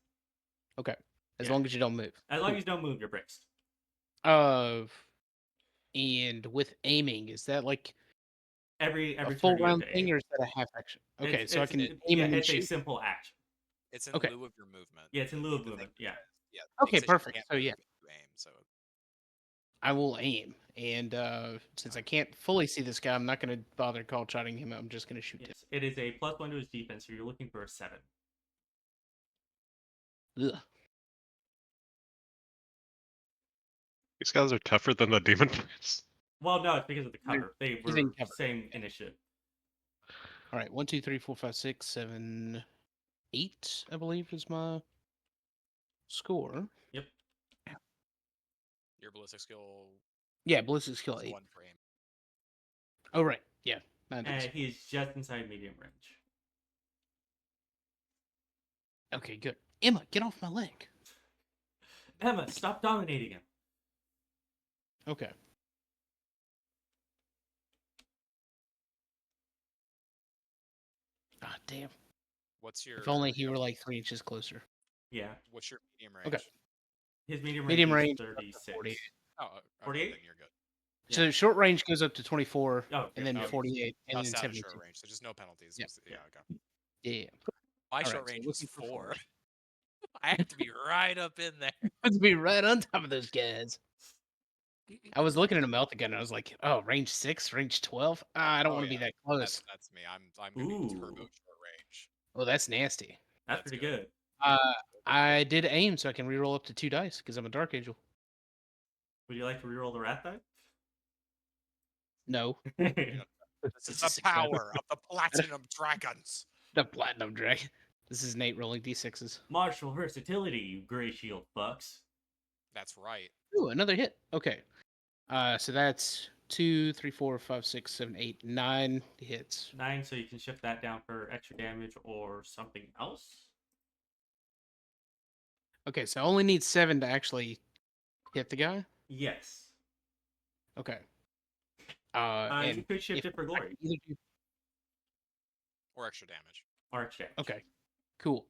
Okay. As Yeah. long as you don't move. As long as you don't move, you're braced. And with aiming, is that like Every a turn full you have round to thing, aim. or is that a half action? Okay, It's, so I it's, can it- aim yeah, and then it's a shoot. simple action. It's in Okay. lieu of your movement. Yeah, it's in lieu of The movement. thing Yeah. Yeah. Okay, thing says you perfect. can't So move yeah, if you aim, so I will aim, and since I can't fully see this guy, I'm not going to bother call shotting him. I'm just going to shoot Yes. It is a +1 to his defense, so you're looking for a 7. him. Ugh. These guys are tougher than the demon prince. Well, no, it's because of the cover. They He's were in cover. same initiative. All right, 1, 2, 3, 4, 5, 6, 7, 8. I believe is my score. your ballistic skill Yeah, ballistic skill is 8. 1 frame. Oh right, yeah. That And is. he is just inside medium range. Okay, good. Emma, get off my leg. Emma, stop dominating him. Okay. Ah, damn. What's your If only he were like 3 inches closer. Yeah. what's your medium range? Okay. His medium range Medium is range, up to 36. 48. Oh, okay, 48? then you're good. Yeah. So short range goes up to 24, Oh, okay. and then Oh, 48, and then Bust out of 72. short range, so just no penalties. Yeah. Yeah, okay. Yeah. My All short right, so range was looking for 4. I have to be right up in there. Let's be right on top of those guys. I was looking at a melt gun, and I was like, "Oh, range 6, range 12. I don't Oh, want to be yeah. that close." That's me. I'm gonna be turbo Ooh. short range. Oh, that's nasty. That's That's pretty good. good. I did aim, so I can reroll up to 2 dice because I'm a Dark Angel. Would you like to reroll the rat die? No, This is the power of the platinum dragons. the Platinum Dragon. This is Nate rolling d6s. Martial versatility, you gray shield fucks. That's right. Ooh, another hit. Okay. So that's 2, 3, 4, 5, 6, 7, 8, 9 hits. 9, so you can shift that down for extra damage or something else. Okay, so I only need 7 to actually hit the guy. Yes. Okay. You And could shift if it for I glory can either do- Or extra damage. or exchange. Okay, cool.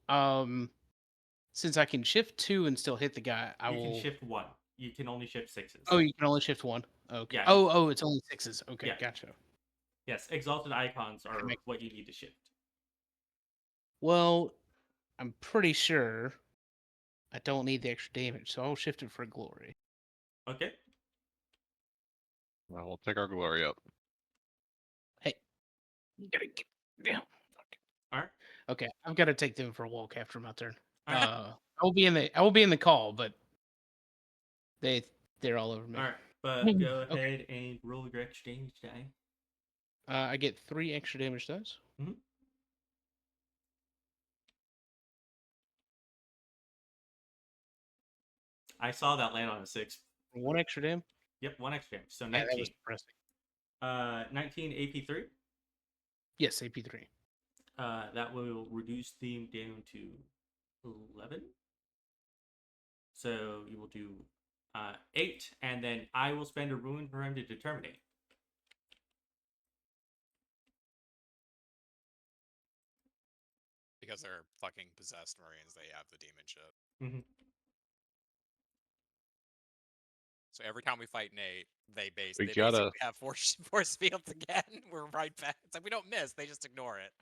Since I can shift 2 and still hit the guy, I You will. can shift 1. You can only shift 6s. Oh, you can only shift 1. Okay. Yeah. Oh, it's only 6s. Okay, Yeah. gotcha. Yes, exalted icons are make- what you need to shift. Well, I'm pretty sure I don't need the extra damage, so I'll shift it for glory. Okay. Well, we'll take our glory up. Hey, you gotta get down. Alright. Okay, I've got to take them for a walk after my turn. Alright. I will be in the call, but they're all over me. Alright. But go Okay. ahead and roll your extra damage die. I get 3 extra damage dice. Mhm. I saw that land on a 6. 1 extra damage. Yep, 1 extra damage. So Yeah, 19. that was depressing. 19 AP3. Yes, AP3. That will reduce them down to 11. So you will do 8, and then I will spend a ruin for him to determinate. Because they're fucking possessed Marines, they have the demon shit. Mhm. So every time we fight Nate, they We basically gotta- have force fields again. We're right back. It's like we don't miss; they just ignore it.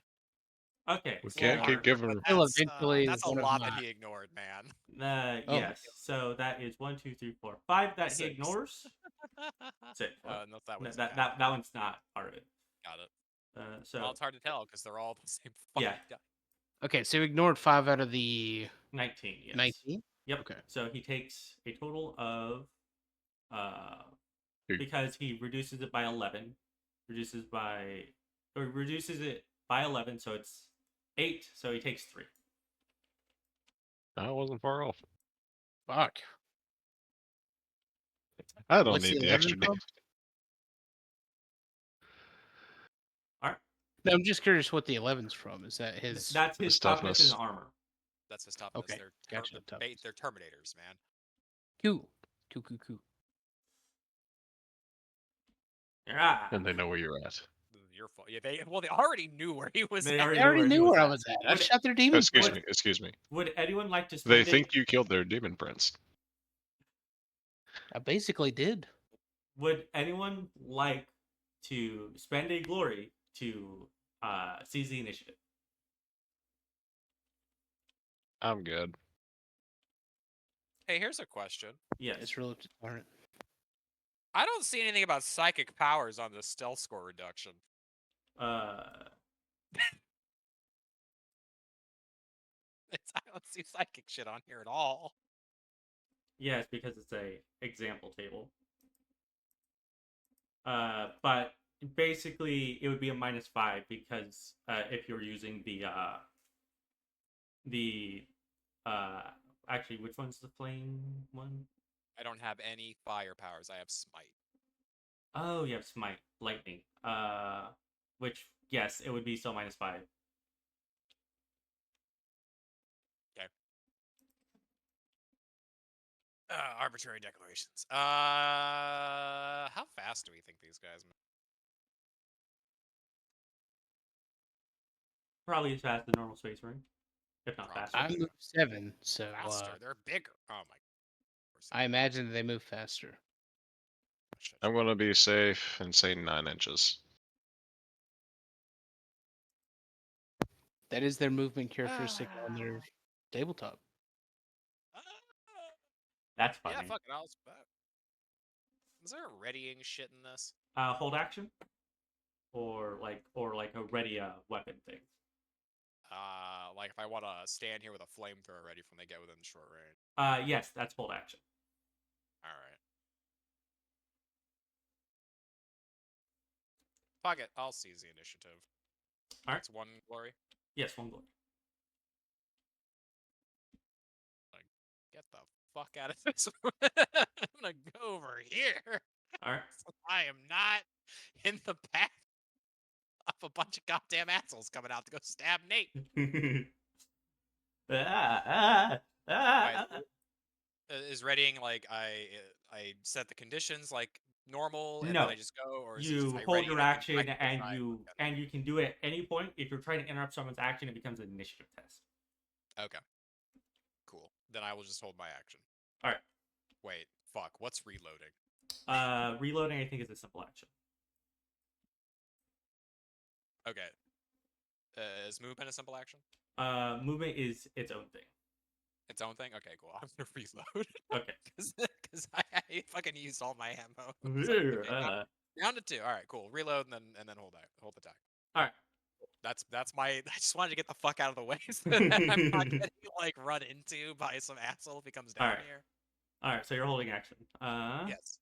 Okay. We so- can't keep giving. But Still that's, eventually that's a one of lot that my- he ignored, man. Oh, Yes. So that is 1, 2, 3, 4, 5 that he 6. ignores. That's it. No, that No, was that one's not part of it. got it. So Well, it's hard to tell because they're all the same. Yeah. Fucking die. Okay, so you ignored 5 out of the 19. Yes. 19. Yep. Okay. So he takes a total of Dude. because he reduces it by 11, reduces it by 11, so it's 8. So he takes 3. I wasn't far off. Fuck. I don't What's need the the extra 11 damage. from? All right. No, I'm just curious what the 11's from. Is that his? That's his His toughness and toughness. armor. That's his toughness. Okay, gotcha, toughness. They're Terminators, man. Cool. Cool. Yeah. And they know where you're at. Your fault. Yeah, they already knew where he was. They at. I already knew where I was at. I Would- shot their demon. Excuse me. Would anyone like to They spend think you killed their demon prince. I basically did. Would anyone like to spend a glory to seize the initiative? I'm good. Hey, here's a question. Yes. It's really all right. I don't see anything about psychic powers on the stealth score reduction. Uh, I don't see psychic shit on here at all. yes, because it's a example table. But basically, it would be a -5 because if you're using actually, which one's the flame one? I don't have any fire powers. I have smite. Oh, you have smite, lightning. Which yes, it would be still -5. Okay. Arbitrary declarations. How fast do we think these guys move? Probably as fast as the normal space marine, if not faster. I moved 7, so Faster. They're bigger. Oh my. I imagine they move faster. I'm going to be safe and say 9 inches. That is their movement characteristic on their tabletop. That's funny. Yeah, fuck it. I'll spec. Is there a readying shit in this? Hold action, or like a ready weapon thing. Like if I want to stand here with a flamethrower ready when they get within short range. Yes, that's hold action. All right. Fuck it. I'll seize the initiative. All right. That's 1 glory. Yes, 1 glory. Get the fuck out of this. I'm gonna go over here. All right. I am not in the path of a bunch of goddamn assholes coming out to go stab Nate. Is readying like I set the conditions like normal and No. then I just go, or is it You just, I hold ready your and I can action practice and I you look at it? can do it at any point. If you're trying to interrupt someone's action, it becomes an initiative test. Okay. Cool. Then I will just hold my action. All right. Wait. Fuck. What's reloading? Reloading, I think, is a simple action. Okay. Is movement a simple action? Movement is its own thing. Its own thing? Okay, cool. I'm gonna reload. Okay. Because I fucking used all my ammo. Down to 2. All right, cool. Reload and then hold the tag. All right. That's my. I just wanted to get the fuck out of the way so that I'm not getting like run into by some asshole if he comes down Alright. here. All right. So you're holding action. Yes.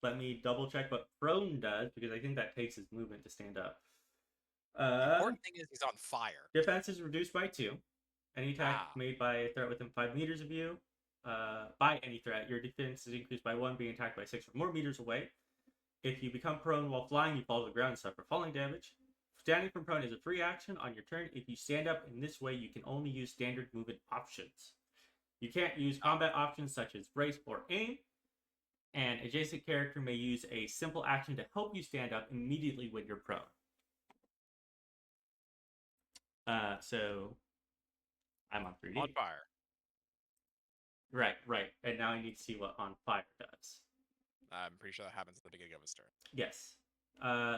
Let me double check what prone does because I think that takes his movement to stand up. The important thing is he's on fire. Defense is reduced by 2. Any attack Ah. made by a threat within 5 meters of you, by any threat, your defense is increased by 1, being attacked by 6 or more meters away. If you become prone while flying, you fall to the ground and suffer falling damage. Standing from prone is a free action on your turn. If you stand up in this way, you can only use standard movement options. You can't use combat options such as brace or aim. An adjacent character may use a simple action to help you stand up immediately when you're prone. So I'm on 3D. On fire. Right. And now I need to see what on fire does. I'm pretty sure that happens at the beginning of his turn. Yes.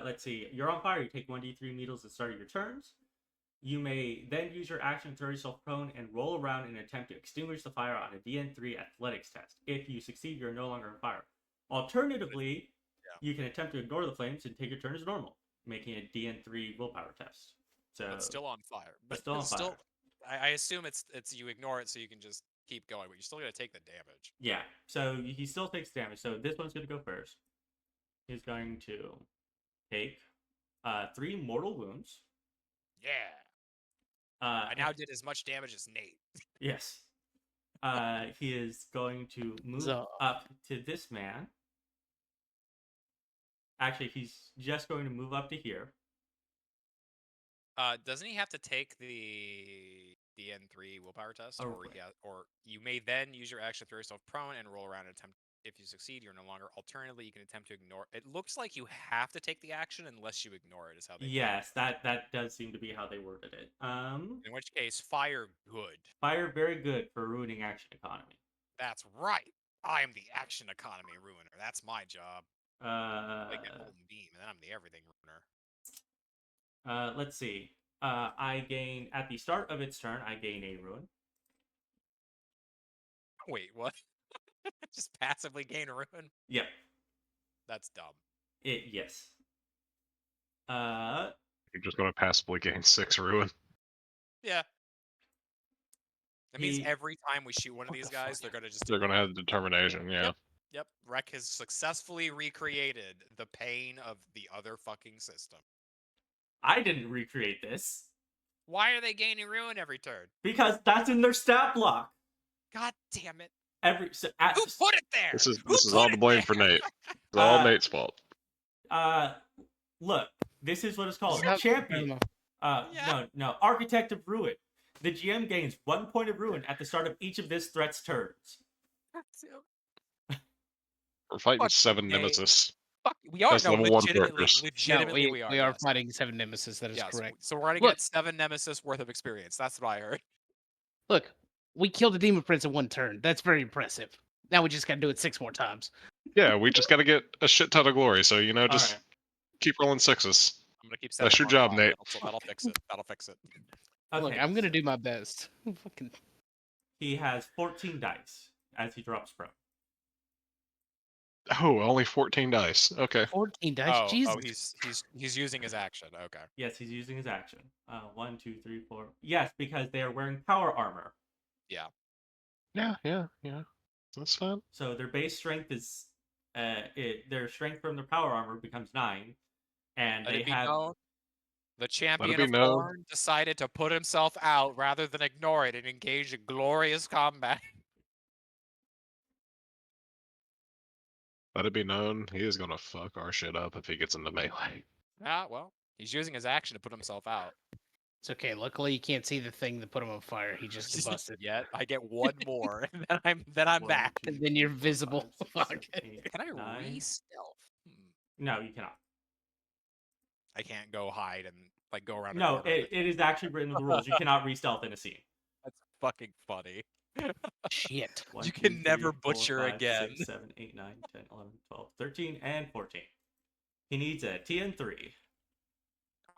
Let's see. You're on fire. You take 1d3 needles at the start of your turns. You may then use your action to throw yourself prone and roll around in an attempt to extinguish the fire on a DN3 athletics test. If you succeed, you're no longer on fire. Alternatively, you can attempt to ignore the flames and take your turn as normal, making a DN3 willpower test. So But still on fire. But still on fire. I assume it's you ignore it so you can just keep going, but you're still gonna take the damage. Yeah. So he still takes damage. So this one's gonna go first. He's going to take 3 mortal wounds. Yeah. I now did as much damage as Nate. Yes. He is going to move So- up to this man. Actually, he's just going to move up to here. Doesn't he have to take the DN3 willpower test, Oh, or right. yeah, or you may then use your action to throw yourself prone and roll around and attempt. If you succeed, you're no longer. Alternatively, you can attempt to ignore. It looks like you have to take the action unless you ignore it. Is how they. Yes, that does seem to be how they worded it. In which case, fire good. Fire very good for ruining action economy. That's right. I am the action economy ruiner. That's my job. I get golden beam, and then I'm the everything ruiner. Let's see. I gain at the start of its turn. I gain a ruin. Wait, what? Just passively gain a ruin? Yep. That's dumb. Yes. You're just going to passively gain 6 ruin. Yeah. That means He- every time we shoot one of What these the guys, fuck? they're gonna just. They're going to have determination, yeah. Yep. Rec has successfully recreated the pain of the other fucking system. I didn't recreate this Why are they gaining ruin every turn? because that's in their stat block. God damn it! Who Who put it there? This is Who all put to it blame there? for Nate. It's all Uh, Nate's fault. Look, this is what it's called. How- Champion. Yeah. No. Architect of Ruin. The GM gains 1 point of ruin at the start of each of this threat's turns. We're fighting fuck 7 Nate. Nemesis. Fuck, we are That's level 1 characters. legitimately No, we are. we are yes. fighting 7 nemesis. That is Yes, correct. so we're gonna Look. get 7 nemesis worth of experience. That's what I heard. Look, we killed a demon prince in 1 turn. That's very impressive. Now we just got to do it 6 more times. Yeah, we just got to get a shit ton of glory, so, you know, just Alright. keep rolling 6s. I'm gonna keep That's 7 your more job, glory. Nate. That'll fix it. That'll fix it. Okay, Look, I'm gonna do my best. Fucking He has 14 dice as he drops prone. Oh, only 14 dice. Okay. 14 dice. Jesus. He's using his action. Okay. Yes, he's using his action. 1, 2, 3, 4. Yes, because they are wearing power armor. Yeah. Yeah. That's fine. So their base strength is their strength from their power armor becomes 9, and Let they it be have known, the champion be of known. Khorne decided to put himself out rather than ignore it and engage in glorious combat. Let it be known, he is gonna fuck our shit up if he gets into melee. Yeah, well, he's using his action to put himself out. It's okay. Luckily, you can't see the thing that put him on fire. He just combusted. Yet I get one more, and then I'm 1, back. 2, And then you're 3, 4, visible. 5, 6, Fuck. 7, 8, Can I 9. re-stealth? No, you cannot. I can't go hide and like go around. a No, corner. it is actually written in the rules. You cannot re-stealth in a scene. That's fucking funny. Shit. 1, You 2, can 3, never 4, butcher 5, again. 6, 7, 8, 9, 10, 11, 12, 13, and 14. He needs a TN3.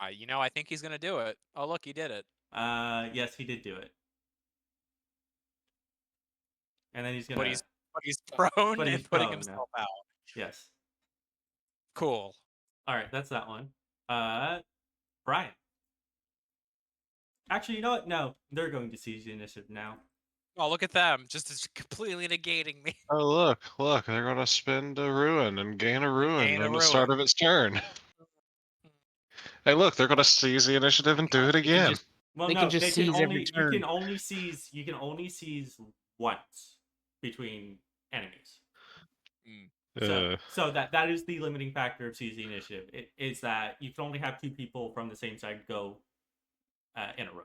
I think he's gonna do it. Oh, look, he did it. Yes, he did do it. And then he's gonna. But he's prone But he's and putting prone now. himself out. Yes. Cool. All right, that's that one. Brian. Actually, you know what? No, they're going to seize the initiative now. Oh, look at them, just completely negating me. Oh look, they're gonna spend a ruin and gain a ruin Gain a on the start ruin. of its turn. Hey look, they're gonna seize the initiative and do it They can again. just- Well, They no, can just they can seize every only. You turn. can only seize. You can only seize once between enemies. So that is the limiting factor of seizing initiative. It is that you can only have 2 people from the same side go in a row.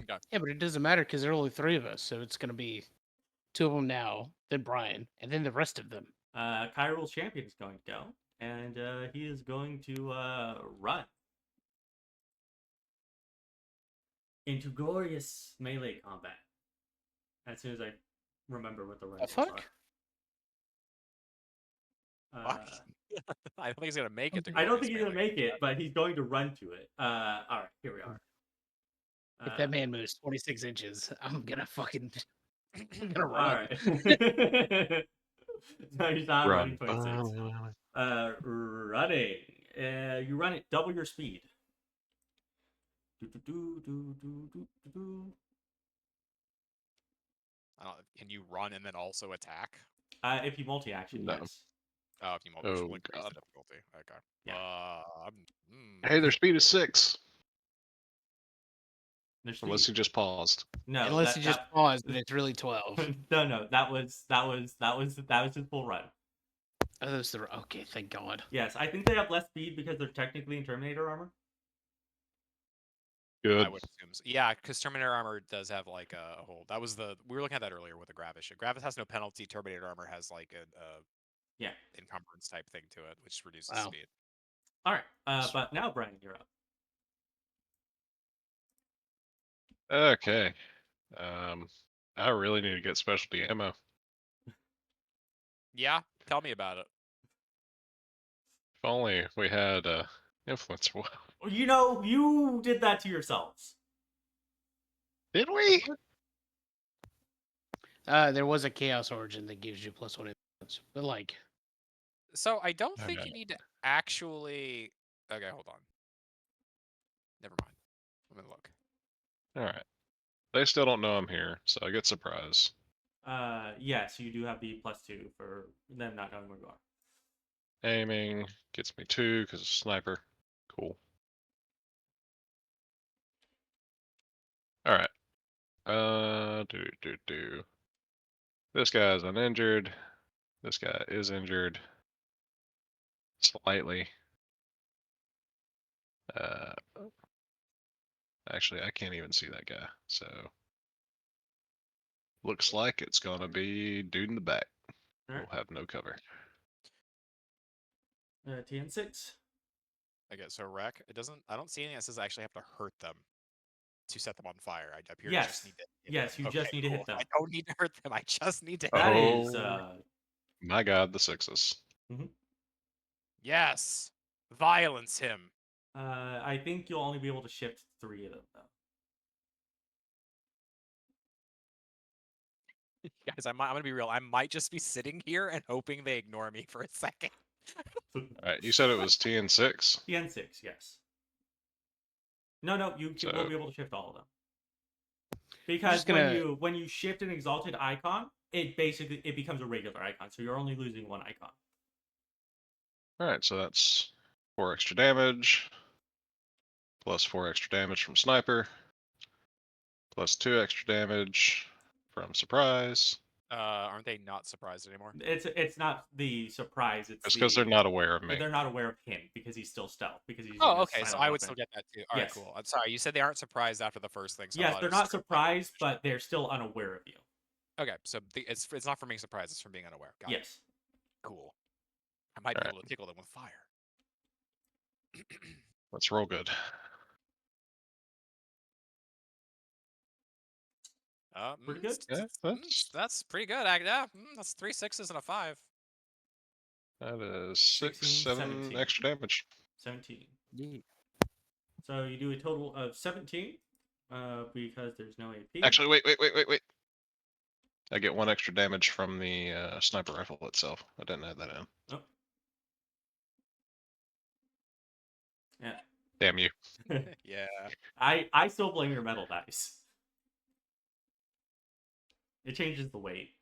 Okay. Yeah, but it doesn't matter because there are only 3 of us, so it's gonna be 2 of them now, then Brian, and then the rest of them. Kyril's champion is going to go, and he is going to run into glorious melee combat. As soon as I remember what the rules fuck? Fuck. I don't think he's gonna make it. To I don't glorious think he's gonna melee make it, but he's going to run to it. All right, here we are. If that man moves 26 inches, I'm gonna fucking. I'm gonna All run. right. No, he's not running Run. 26. Running. You run at double your speed. Can you run and then also attack? If you multi-action, No. yes. Oh, if you Oh, will increase the God. difficulty. Okay. Yeah. Hey, their speed is 6. There's Unless speed. he just paused. No, Unless that, you just pause, and it's really 12. no, that was his full run. Oh, those the okay. Thank God. Yes, I think they have less speed because they're technically in Terminator armor. Good. I would assume so. Yeah, because Terminator armor does have like a whole. That was we were looking at that earlier with the Gravis shit. Gravis has no penalty. Terminator armor has like a Yeah. encumbrance type thing to it, which reduces Wow. speed. All right, but now Brian, you're up. Okay. I really need to get specialty ammo. Yeah, tell me about it. If only we had influence. You know, you did that to yourselves. Did we? There was a Chaos Origin that gives you +1 influence, but like, So I don't think Okay. you need to actually. Okay, hold on. Never mind. Let me look. All right. They still don't know I'm here, so I get surprised. Yes, you do have the +2 for them not knowing where you are. Aiming gets me 2 because of sniper. Cool. All right. Do. This guy's uninjured. This guy is injured. Slightly. Actually, I can't even see that guy, so looks like it's gonna be dude in the back. All right. We'll have no cover. TN6. Okay, so wreck. It doesn't. I don't see anything that says I actually have to hurt them to set them on fire. I appear to Yes. just need to. Hit Yes, them. you just need to hit cool. them. I don't need to hurt them. I just need to. That hit is. Oh. My God, the 6s. Yes. Violence him. I think you'll only be able to shift 3 of them though. Guys, I'm gonna be real. I might just be sitting here and hoping they ignore me for a second. All right, you said it was TN6. TN6, yes. No, you So- will be able to shift all of them. Because when you shift an exalted icon, it becomes a regular icon, so you're only losing 1 icon. All right, so that's 4 extra damage, plus 4 extra damage from sniper, plus 2 extra damage from surprise. Aren't they not surprised anymore? It's not the surprise. It's because they're not aware of me. They're not aware of him because he's still stealth. Because he's Oh, okay. So I would still weapon. get that too. All right, Yes. cool. I'm sorry. You said they aren't surprised after the first thing. So I Yes, thought it they're was not strictly- surprised, but they're still unaware of you. Okay, so it's not from being surprised. It's from being unaware. Got it. Yes. Cool. I might be able to tickle them with fire. Let's roll good. Pretty good. Yeah, That's pretty good. Yeah, that's 3 6s and a 5. That is 6, 16, 7 17. extra damage. 17. Yeah. So you do a total of 17 because there's no AP. Actually, wait. I get 1 extra damage from the sniper rifle itself. I didn't add that in. Oh. Yeah. Damn you. Yeah. I still blame your metal dice. It changes the weight.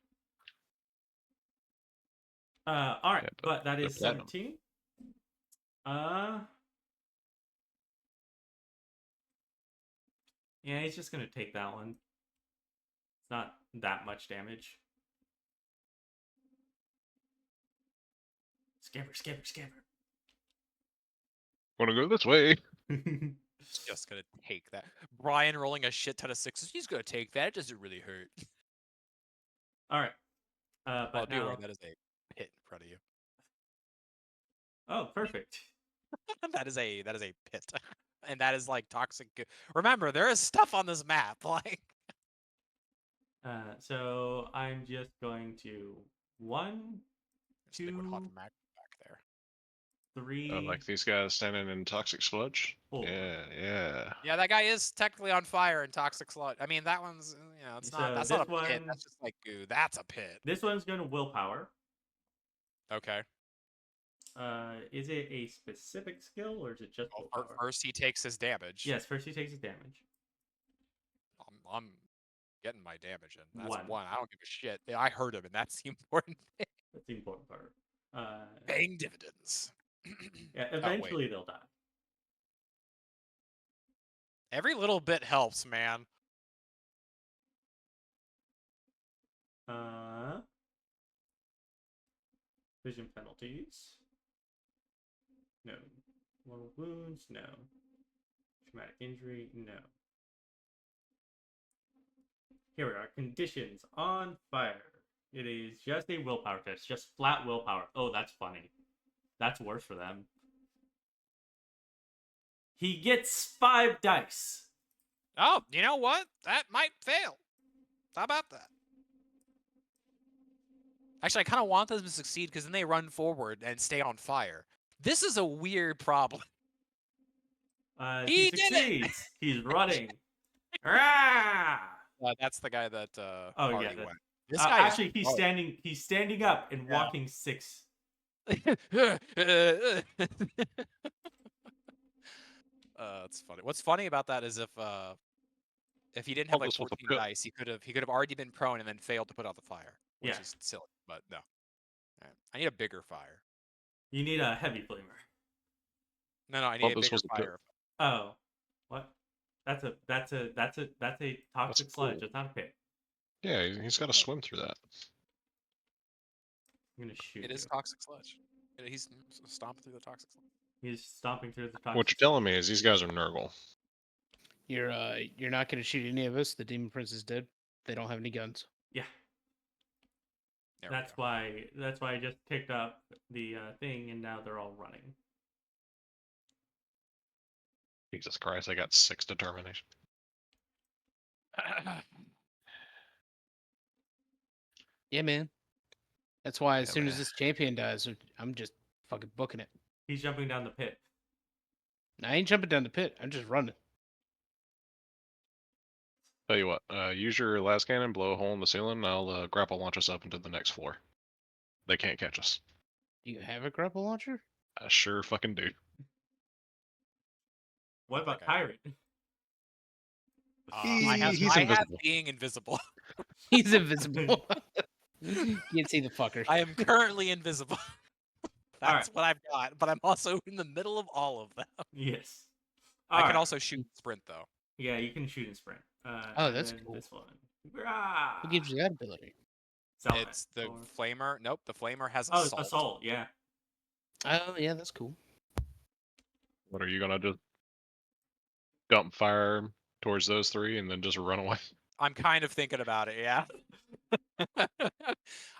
All right, Yeah, but that is platinum. 17. Yeah, he's just gonna take that one. It's not that much damage. Scamper. Wanna go this way? Just gonna take that. Brian rolling a shit ton of 6s. He's gonna take that. It doesn't really hurt. All right. But be aware now... that is a pit in front of you. Oh, perfect. that is a pit, and that is like toxic. Remember, there is stuff on this map. Like. So I'm just going to 1, 2, Back there. 3. Oh, like these guys standing in toxic sludge? 4. Yeah. Yeah, that guy is technically on fire in toxic sludge. I mean, that one's it's So not. That's not a this pit. one- That's just like goo. That's a pit. This one's going to willpower. Okay. Is it a specific skill or is it just Well, willpower? first he takes his damage. Yes, first he takes his damage. I'm getting my damage in. That's 1. 1. I don't give a shit. Yeah, I heard him, and that's the important thing. That's the important part. Paying dividends. Yeah, eventually they'll die. Every little bit helps, man. Vision penalties. No. Mortal wounds. No. Traumatic injury. No. Here we are. Conditions on fire. It is just a willpower test. Just flat willpower. Oh, that's funny. That's worse for them. He gets 5 dice. Oh, you know what? That might fail. How about that? Actually, I kind of want them to succeed because then they run forward and stay on fire. This is a weird problem. He He did it! succeeds. He's running. Rah! That's the guy that Oh already yeah. went. This guy is actually, he's standing. He's standing up and walking 6. That's funny. What's funny about that is if he didn't have Hold like this with a 14 pit. dice, he could have already been prone and then failed to put out the fire, which Yeah. is silly. But no, Alright. I need a bigger fire. You need a heavy flamer. No, I Well, need a this bigger was the pit. fire. Oh, what? That's a toxic sludge. cool. It's not a pit. Yeah, he's got to swim through that. I'm gonna shoot. It is you. toxic sludge. He's stomping through the toxic sludge. He's stomping through the toxic. What you're telling me is these guys are Nurgle. You're not gonna shoot any of us. The Demon Prince is dead. They don't have any guns. Yeah. There we That's go. why. That's why I just picked up the thing, and now they're all running. Jesus Christ, I got 6 determination. Yeah, man. That's why as Yeah, soon as man. this champion dies, I'm just fucking booking it. He's jumping down the pit. I ain't jumping down the pit. I'm just running. Tell you what, use your last cannon, blow a hole in the ceiling, and I'll grapple launch us up into the next floor. They can't catch us. Do you have a grapple launcher? I sure fucking do. What about Okay. Tyrant? I have He's invisible. being invisible. He's invisible. You can't see the fucker. I am currently invisible. That's Alright. what I've got, but I'm also in the middle of all of them. Yes. I can Alright. also shoot and sprint though. Yeah, you can shoot and sprint. Oh, and that's then cool. This one. Rah! Who gives you that ability? Salamander. It's the Or- flamer. Nope, the flamer has Oh, assault. assault. Yeah. Oh, yeah, that's cool. What are you gonna do? Dump fire towards those 3 and then just run away? I'm kind of thinking about it, yeah.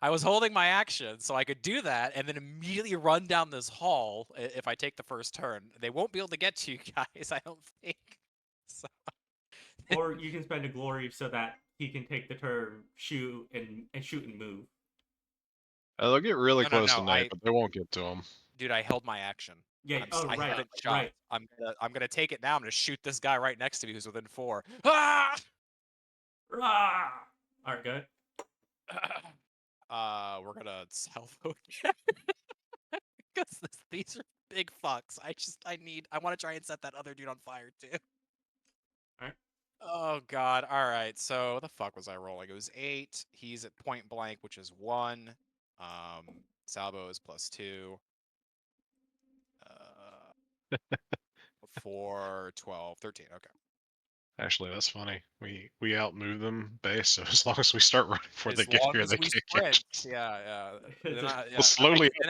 I was holding my action, so I could do that and then immediately run down this hall if I take the first turn. They won't be able to get to you guys, I don't think. So. Or you can spend a glory so that he can take the turn, shoot and move. They'll get really No, close tonight, but they won't get to him. Dude, I held my action. Yeah. I Right. haven't shot. Right. I'm gonna take it now. I'm gonna shoot this guy right next to me who's within 4. Ah! Rah! All right. Good. We're gonna salvo because these are big fucks. I want to try and set that other dude on fire too. Alright. Oh god. All right. So what the fuck was I rolling? It was 8. He's at point blank, which is 1. Salvo is +2. 4, 12, 13. Okay. Actually, that's funny. We outmove them base, so as long as we start running before they As get long here, as they we can't sprint. catch us. Yeah. Then We'll slowly. Then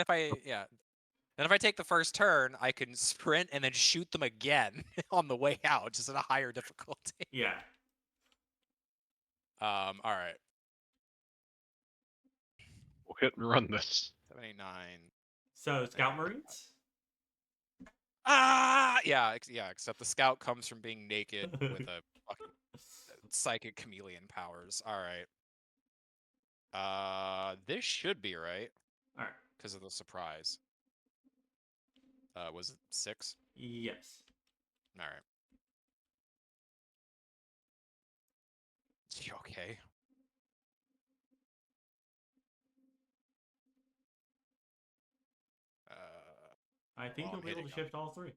if I take the first turn, I can sprint and then shoot them again on the way out, just at a higher difficulty. Yeah. All right. We'll hit and run this. 79. So Scout Marines. Ah, yeah, except the scout comes from being naked with a fucking psychic chameleon powers. All right. This should be right All right. because of the surprise. Was it 6? Yes. All right. You okay? I think Well, you'll I'm be able to hitting shift all 3.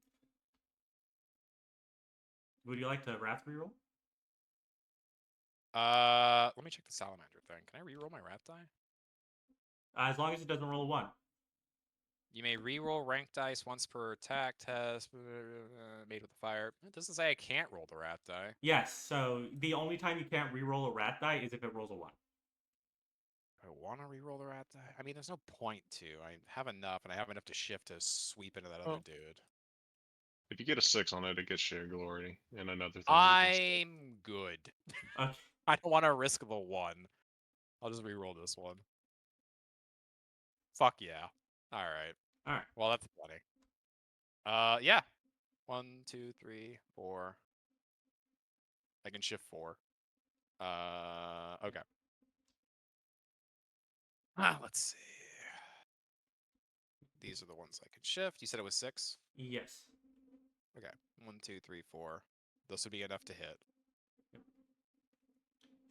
Would you like to wrath reroll? Let me check the salamander thing. Can I reroll my wrath die? As long as it doesn't roll a 1. You may re-roll rank dice once per attack test made with the fire. It doesn't say I can't roll the rat die. Yes, so the only time you can't re-roll a rat die is if it rolls a 1. I want to re-roll the rat die. I mean, there's no point to. I have enough, and I have enough to shift to sweep into that other dude. If you get a 6 on it, it gets you a glory and another thing. You can skip. I'm good. Okay. I don't want to risk the 1. I'll just re-roll this one. Fuck yeah. All right. All right. Well, that's funny. Yeah. 1, 2, 3, 4. I can shift 4. Okay. Let's see. These are the ones I can shift. You said it was 6? Yes. Okay. 1, 2, 3, 4. This would be enough to hit.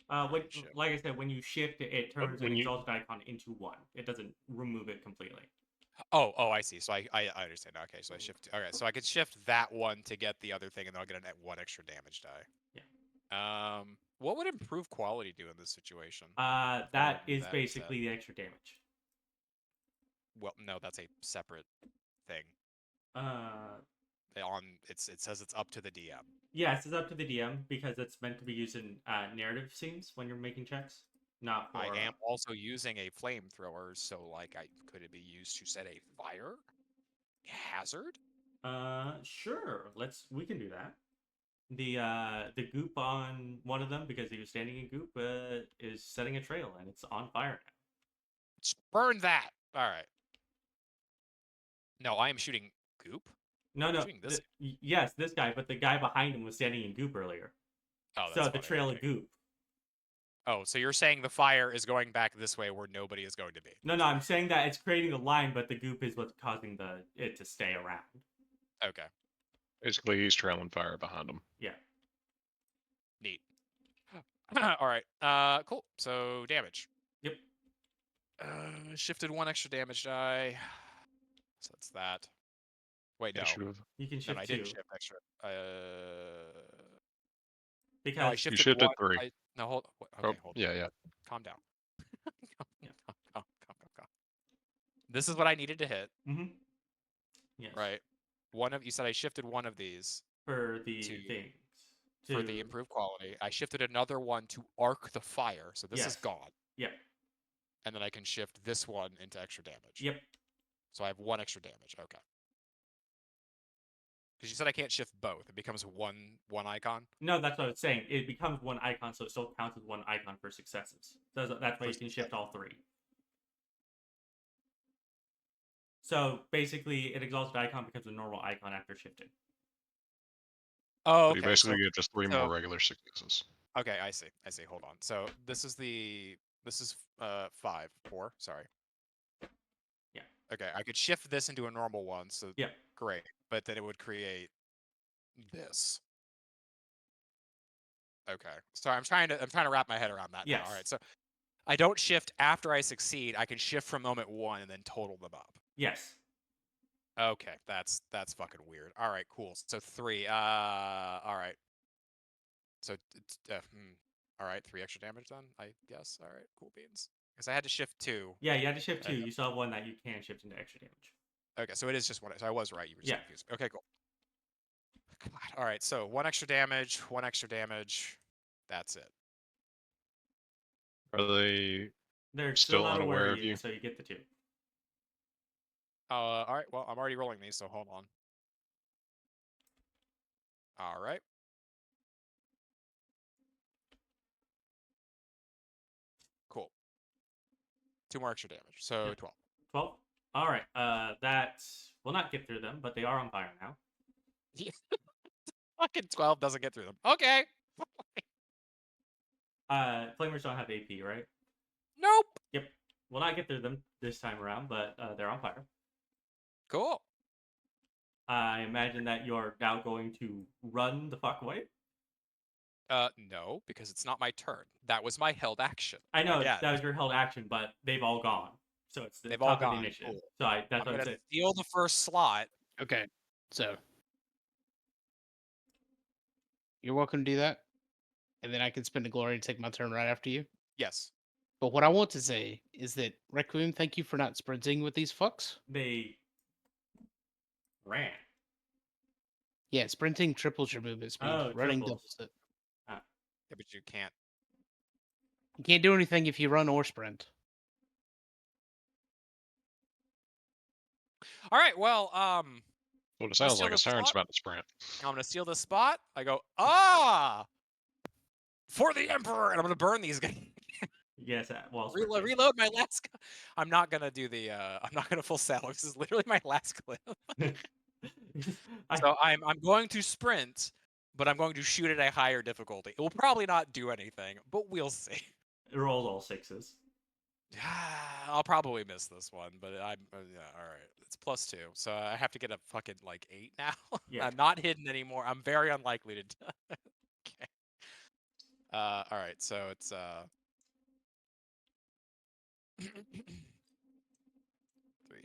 Like I said, when you shift it, it turns when an you- exalted icon into 1. It doesn't remove it completely. Oh, I see. So I understand. Okay, so I shift. Okay, so I could shift that one to get the other thing, and then I'll get a 1 extra damage die. Yeah. What would improve quality do in this situation? That is basically the extra damage. Well, no, that's a separate thing. It says it's up to the DM. Yes, it's up to the DM because it's meant to be used in narrative scenes when you're making checks. Not for. I am also using a flamethrower, so like, could it be used to set a fire hazard? Sure. We can do that. The goop on one of them, because he was standing in goop, is setting a trail and it's on fire now. Just burn that. All right. No, I am shooting goop. No. This Yes, this guy, but the guy behind him was standing in goop earlier. Oh, so that's the funny. trail Okay. of goop. Oh, so you're saying the fire is going back this way where nobody is going to be? No, I'm saying that it's creating a line, but the goop is what's causing it to stay around. Okay. Basically, he's trailing fire behind him. Yeah. Neat. All right. Cool. So damage. Yep. Shifted 1 extra damage die. So that's that. Wait, no. You can shift No, I 2. didn't shift extra. Because no, I shifted you shifted 1. 3. Hold. Okay, hold. Yeah. Calm down. Calm. This is what I needed to hit. Mm-hmm. Yes. Right. You said I shifted 1 of these for the things. For the improved quality. I shifted another one to arc the fire, so this is gone. Yep. And then I can shift this one into extra damage. Yep. So I have 1 extra damage. Okay. Because you said I can't shift both. It becomes one icon. No, that's what I was saying. It becomes 1 icon, so it still counts as 1 icon for successes. So that's why you can shift all 3. So basically, an exalted icon becomes a normal icon after shifting. Oh, okay. You basically get just 3 more regular successes. Okay, I see. Hold on. So this is 4. Sorry. Yeah. Okay, I could shift this into a normal one. So yeah, great. But then it would create this. Okay. So I'm trying to wrap my head around that. Yes. Now. All right. So I don't shift after I succeed. I can shift from moment 1 and then total them up. Yes. Okay, that's fucking weird. All right, cool. So 3. All right. So all right, 3 extra damage then, I guess. All right, cool beans. Because I had to shift 2. Yeah, you had to shift 2. You still have 1 that you can shift into extra damage. Okay, so it is just 1. So I was right. You were just confused. Okay, cool. God. All right, so 1 extra damage, 1 extra damage. That's it. Are they? They're still unaware of you, so you get the 2. All right. Well, I'm already rolling these, so hold on. All right. Cool. 2 more extra damage, so 12. 12. All right. That will not get through them, but they are on fire now. Fucking 12 doesn't get through them. Okay. Flamers don't have AP, right? Nope. Yep. Will not get through them this time around, but they're on fire. Cool. I imagine that you're now going to run the fuck away. No, because it's not my turn. That was my held action. I know that was your held action, but they've all gone. So it's the top of the initiative. Cool. So that's what I'm saying. Steal the first slot. Okay, so you're welcome to do that, and then I can spend a glory to take my turn right after you. Yes. But what I want to say is that Requiem, thank you for not sprinting with these fucks. They Ran. Yeah, sprinting triples your movement speed. Oh, Running triples. doubles it. Yeah, but you can't. You can't do anything if you run or sprint. All right, well, Well, it sounds like his turn's about to sprint. I'm gonna steal this spot. I go, for the Emperor, and I'm gonna burn these guys. Yes, well, Reload my last. I'm not gonna do the. I'm not gonna full sell. This is literally my last clip. So I'm going to sprint, but I'm going to shoot at a higher difficulty. It will probably not do anything, but we'll see. It rolls all 6s. I'll probably miss this one, but I'm yeah, all right. It's +2, so I have to get a fucking like 8 now. Yeah. I'm not hidden anymore. I'm very unlikely to. Okay. All right. So it's 3,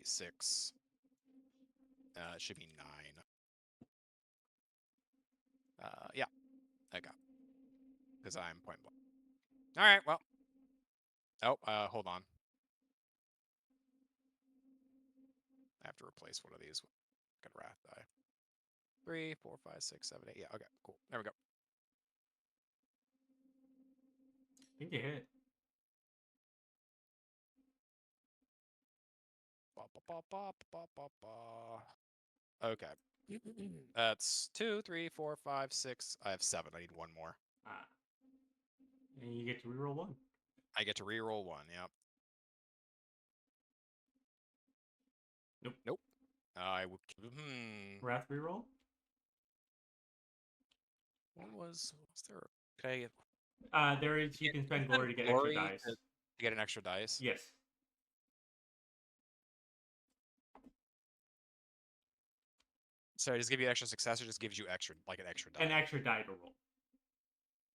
6. It should be 9. Yeah. Okay. Because I'm point blank. All right. Well. Oh. Hold on. I have to replace one of these with a wrath die. 3, 4, 5, 6, 7, 8. Yeah. Okay. Cool. There we go. I think you hit. Okay. That's 2, 3, 4, 5, 6. I have 7. I need one more. And you get to reroll 1. I get to reroll 1. Yep. Nope. I would. Wrath reroll? What was there? Okay. There is. You can spend glory to get extra dice. To get an extra dice. Yes. So does it give you extra success, or just gives you extra, like an extra die? An extra die to roll.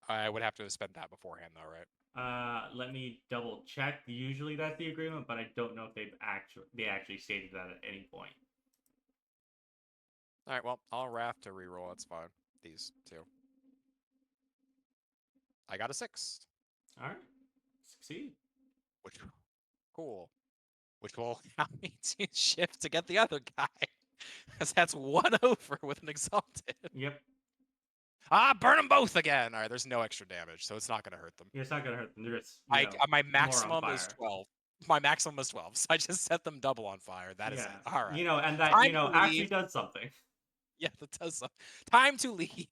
I would have to have spent that beforehand, though, right? Let me double check. Usually that's the agreement, but I don't know if they actually stated that at any point. All right. Well, I'll wrath to reroll. That's fine. These 2. I got a 6. All right. Succeed. Cool. Which will allow me to shift to get the other guy. Because that's 1 over with an exalted. Yep. Burn them both again. All right, there's no extra damage, so it's not going to hurt them. Yeah, it's not going to hurt them. There's, my maximum is 12. My maximum is 12, so I just set them double on fire. That is it. All right. And that, actually does something. Yeah, that does something. Time to leave.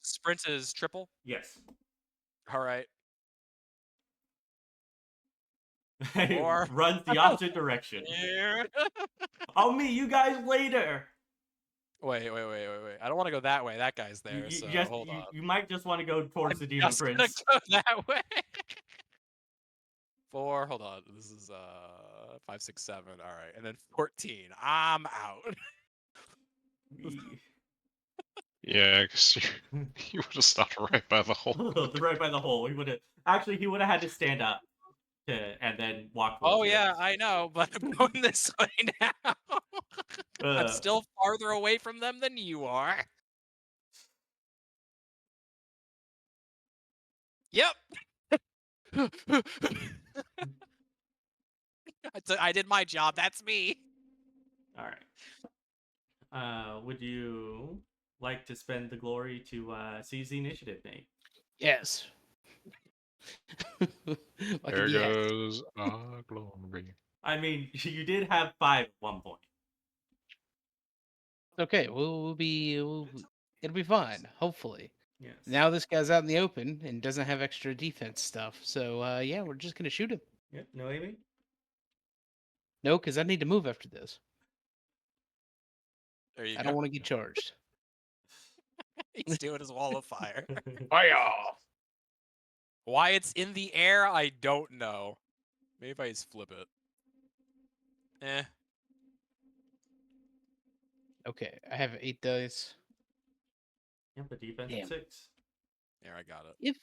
Sprint is triple? Yes. All right. Or runs the opposite direction. I'll meet you guys later. Wait. I don't want to go that way. That guy's there. Hold on. You might just want to go towards the demon prince. Go that way. 4. Hold on. This is 5, 6, 7. All right, and then 14. I'm out. Yeah, because you would have stopped right by the hole. Right by the hole. He would have had to stand up and then walk. Oh yeah, I know, but I'm going this way now. I'm still farther away from them than you are. Yep. I did my job. That's me. All right. Would you like to spend the glory to seize the initiative, Nate? Yes. There goes our glory. I mean, you did have 5 at one point. Okay, it'll be fine, hopefully. Yes. Now this guy's out in the open and doesn't have extra defense stuff, so yeah, we're just gonna shoot him. Yep. No aiming? No, because I need to move after this. There you I don't want to get charged. He's doing his wall of fire. Fire! Why it's in the air, I don't know. Maybe if I just flip it. Okay, I have 8 dice. Yep, the defense Damn. is 6. There, I got it.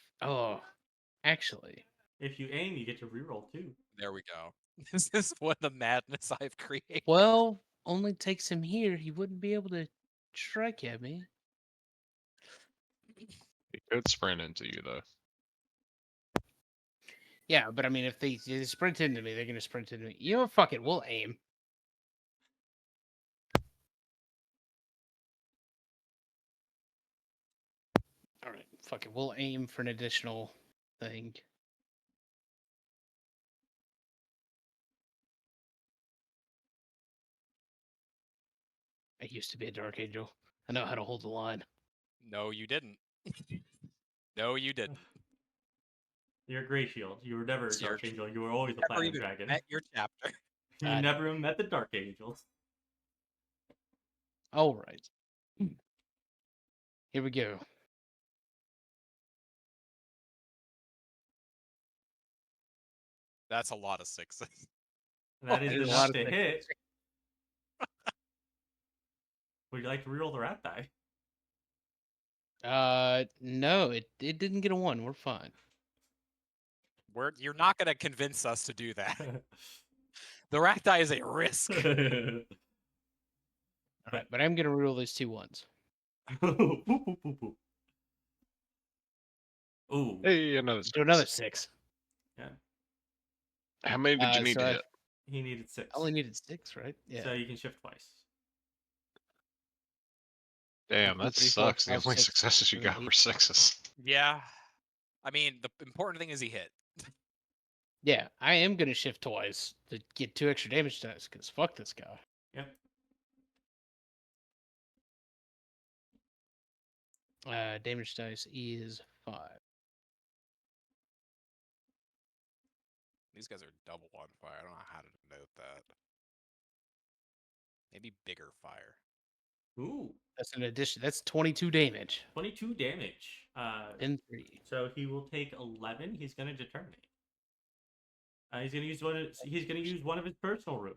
Actually. If you aim, you get to reroll 2. There we go. This is what the madness I've created. Well, only takes him here. He wouldn't be able to strike at me. He could sprint into you, though. Yeah, but I mean, if they sprint into me, they're going to sprint into me. You know what? Fuck it. We'll aim. All right, fuck it. We'll aim for an additional thing. I used to be a Dark Angel. I know how to hold the line. No, you didn't. No, you didn't. You're a Grey Shield. You were never a So you're Dark Angel. You were always a Never Platinum even Dragon. met your chapter. You I know. never even met the Dark Angels. All right. Here we go. That's a lot of sixes. That That is is a enough lot of to sixes. hit. Would you like to reroll the rat die? No, it didn't get a 1. We're fine. You're not going to convince us to do that. The rat die is a risk. All right, but I'm gonna reroll these 2 1s. Ooh. Hey, another Do another 6. 6. Yeah. How many did you need so to I hit? He needed 6. I only needed 6, right? Yeah. So you can shift twice. Damn, 2, that 3, 4, sucks. The 5, only 6, successes you 7, got 8. were 6s. Yeah. I mean, the important thing is he hit. Yeah, I am gonna shift twice to get 2 extra damage dice because fuck this guy. Yep. Damage dice is 5. These guys are double on fire. I don't know how to note that. Maybe bigger fire. Ooh. That's an addition. That's 22 damage. 22 damage. And 3. So he will take 11. He's going to determinate. He's going to use one of his personal ruin.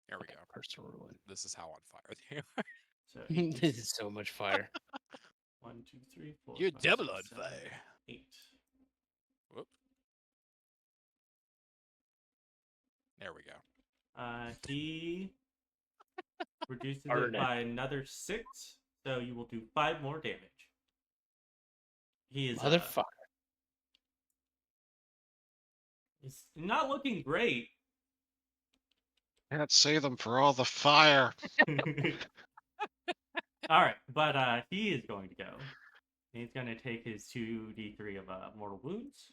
There we go. Personal ruin. This is how on fire they are. So This is so much fire. 1, 2, 3, 4. You're 5, double 6, on 7, fire. 8. Whoop. There we go. He reduces Burn it it. by another 6, so you will do 5 more damage. He is Motherfucker. he's not looking great. Can't save them for all the fire. All right, but he is going to go. He's going to take his 2d3 of mortal wounds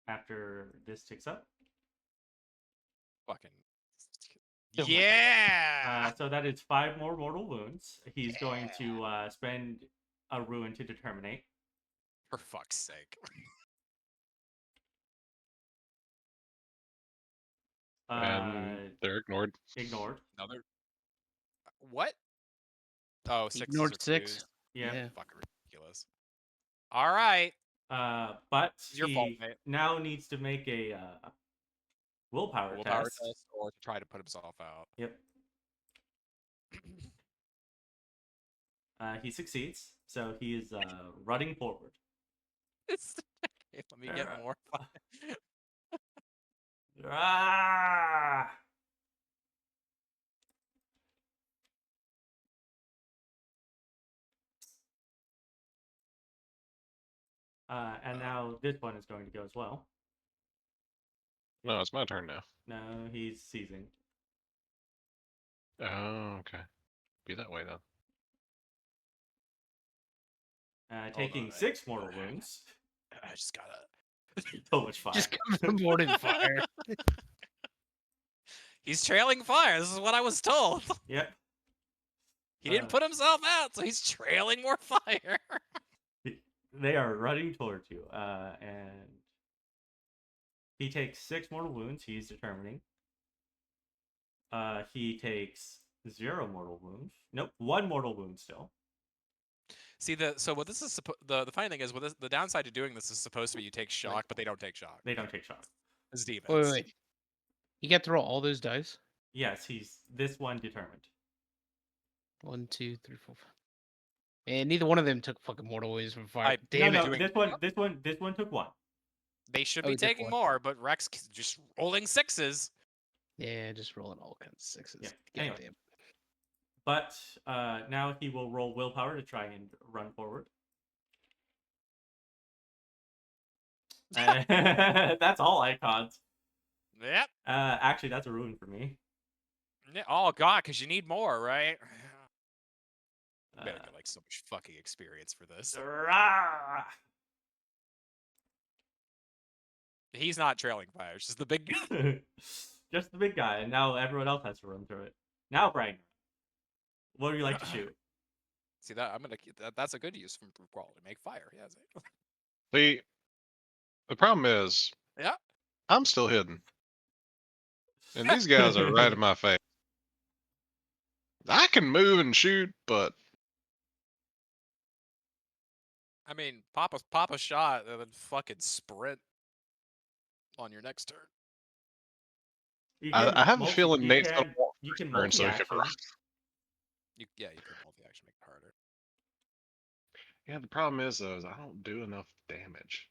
after this ticks up. Fucking. Oh my Yeah! So that is 5 more mortal wounds. He's going to spend a ruin to determinate. For fuck's sake. And they're ignored. Ignored. Another. What? Oh, 6 Ignored 6. Yeah. Fucking ridiculous. All right. But It's your fault, he mate. now needs to make a willpower test. Or to try to put himself out. Yep. He succeeds, so he is running forward. Let me get more. Ah! And now this one is going to go as well. No, it's my turn now. No, he's seizing. Oh, okay. Be that way then. Taking on, 6 mortal wounds. I just gotta. So much fire. Just covered more in fire. He's trailing fire. This is what I was told. Yep. He didn't put himself out, so he's trailing more fire. They are running towards you, and he takes 6 mortal wounds. He's determining. He takes 0 mortal wounds. Nope, 1 mortal wound still. See what this is the funny thing is the downside to doing this is supposed to be you take shock, but they don't take shock. They don't take shock. As demons. Wait. You got to roll all those dice? Yes, he's this one determined. 1, 2, 3, 4, 5. And neither one of them took fucking mortal wounds from fire. Damn no, it. this one took 1. They should Oh, be he took taking 1. more, but Rex just rolling 6s. Yeah, just rolling all kinds of 6s. Yeah. God Anyway. damn. But now he will roll willpower to try and run forward. That's all icons. Yep. Actually, that's a ruin for me. Oh god, because you need more, right? You better get like so much fucking experience for this. Rah! He's not trailing fire, it's just the big guy. Just the big guy, and now everyone else has to run through it. Now, Brian, what do you like to shoot? See that? I'm gonna. That's a good use from quality. Make fire. Yeah. See, the problem is, Yeah. I'm still hidden, and these guys are right in my face. I can move and shoot, but I mean, pop a shot and then fucking sprint on your next turn. I have a feeling Nate's gonna walk you can turn so he can multi-action. run. You could multi-action, make it harder. Yeah, the problem is though, is I don't do enough damage.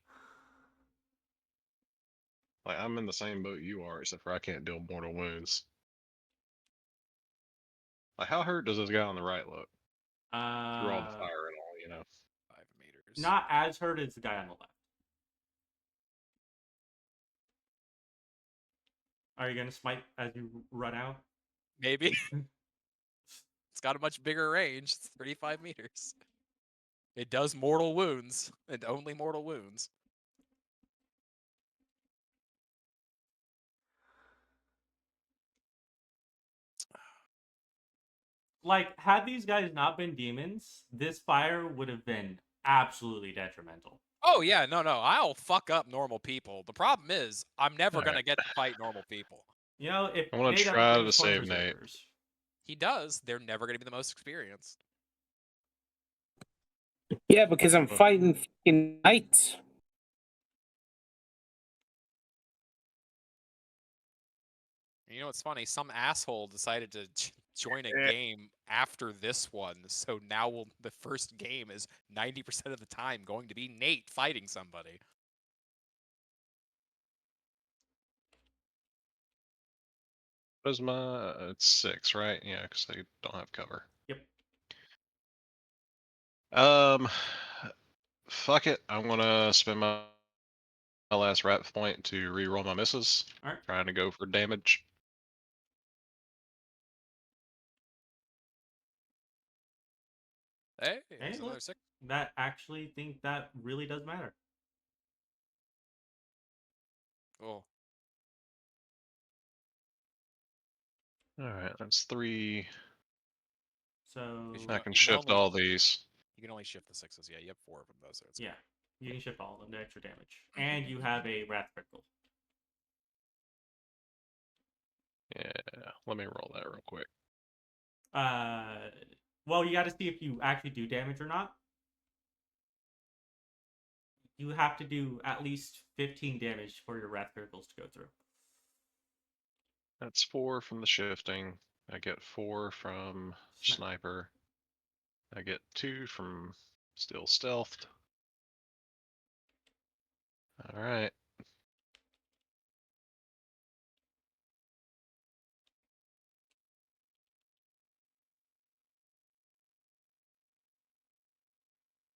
Like I'm in the same boat you are, except for I can't deal mortal wounds. Like how hurt does this guy on the right look? Through all the fire and all, you know. 5 meters. Not as hurt as the guy on the left. Are you gonna smite as you run out? Maybe. It's got a much bigger range. It's 35 meters. It does mortal wounds, and only mortal wounds. Like, had these guys not been demons, this fire would have been absolutely detrimental. Oh yeah, no, I'll fuck up normal people. The problem is, I'm never Alright. gonna get to fight normal people. You know, if I wanna Nate try upgrades to towards save Nate. reservers, He does. They're never gonna be the most experienced. Yeah, because I'm fighting fucking knights. You know what's funny? Some asshole decided to join a game after this one, so now the first game is 90% of the time going to be Nate fighting somebody. What is my? It's 6, right? Yeah, because they don't have cover. Yep. Fuck it. I'm gonna spend my last rat point to re-roll my misses. Alright. Trying to go for damage. Hey, Hey, there's another look. 6. That actually think that really does matter. Oh, Alright, that's 3. So If I you can can shift only- all these. you can only shift the 6s. Yeah, you have 4 of them though, so it's yeah, you can shift all of them to extra damage, and you have a wrath critical. Yeah, let me roll that real quick. Well, you got to see if you actually do damage or not. You have to do at least 15 damage for your wrath criticals to go through. That's 4 from the shifting. I get 4 from sniper. I get 2 from still stealthed. Alright.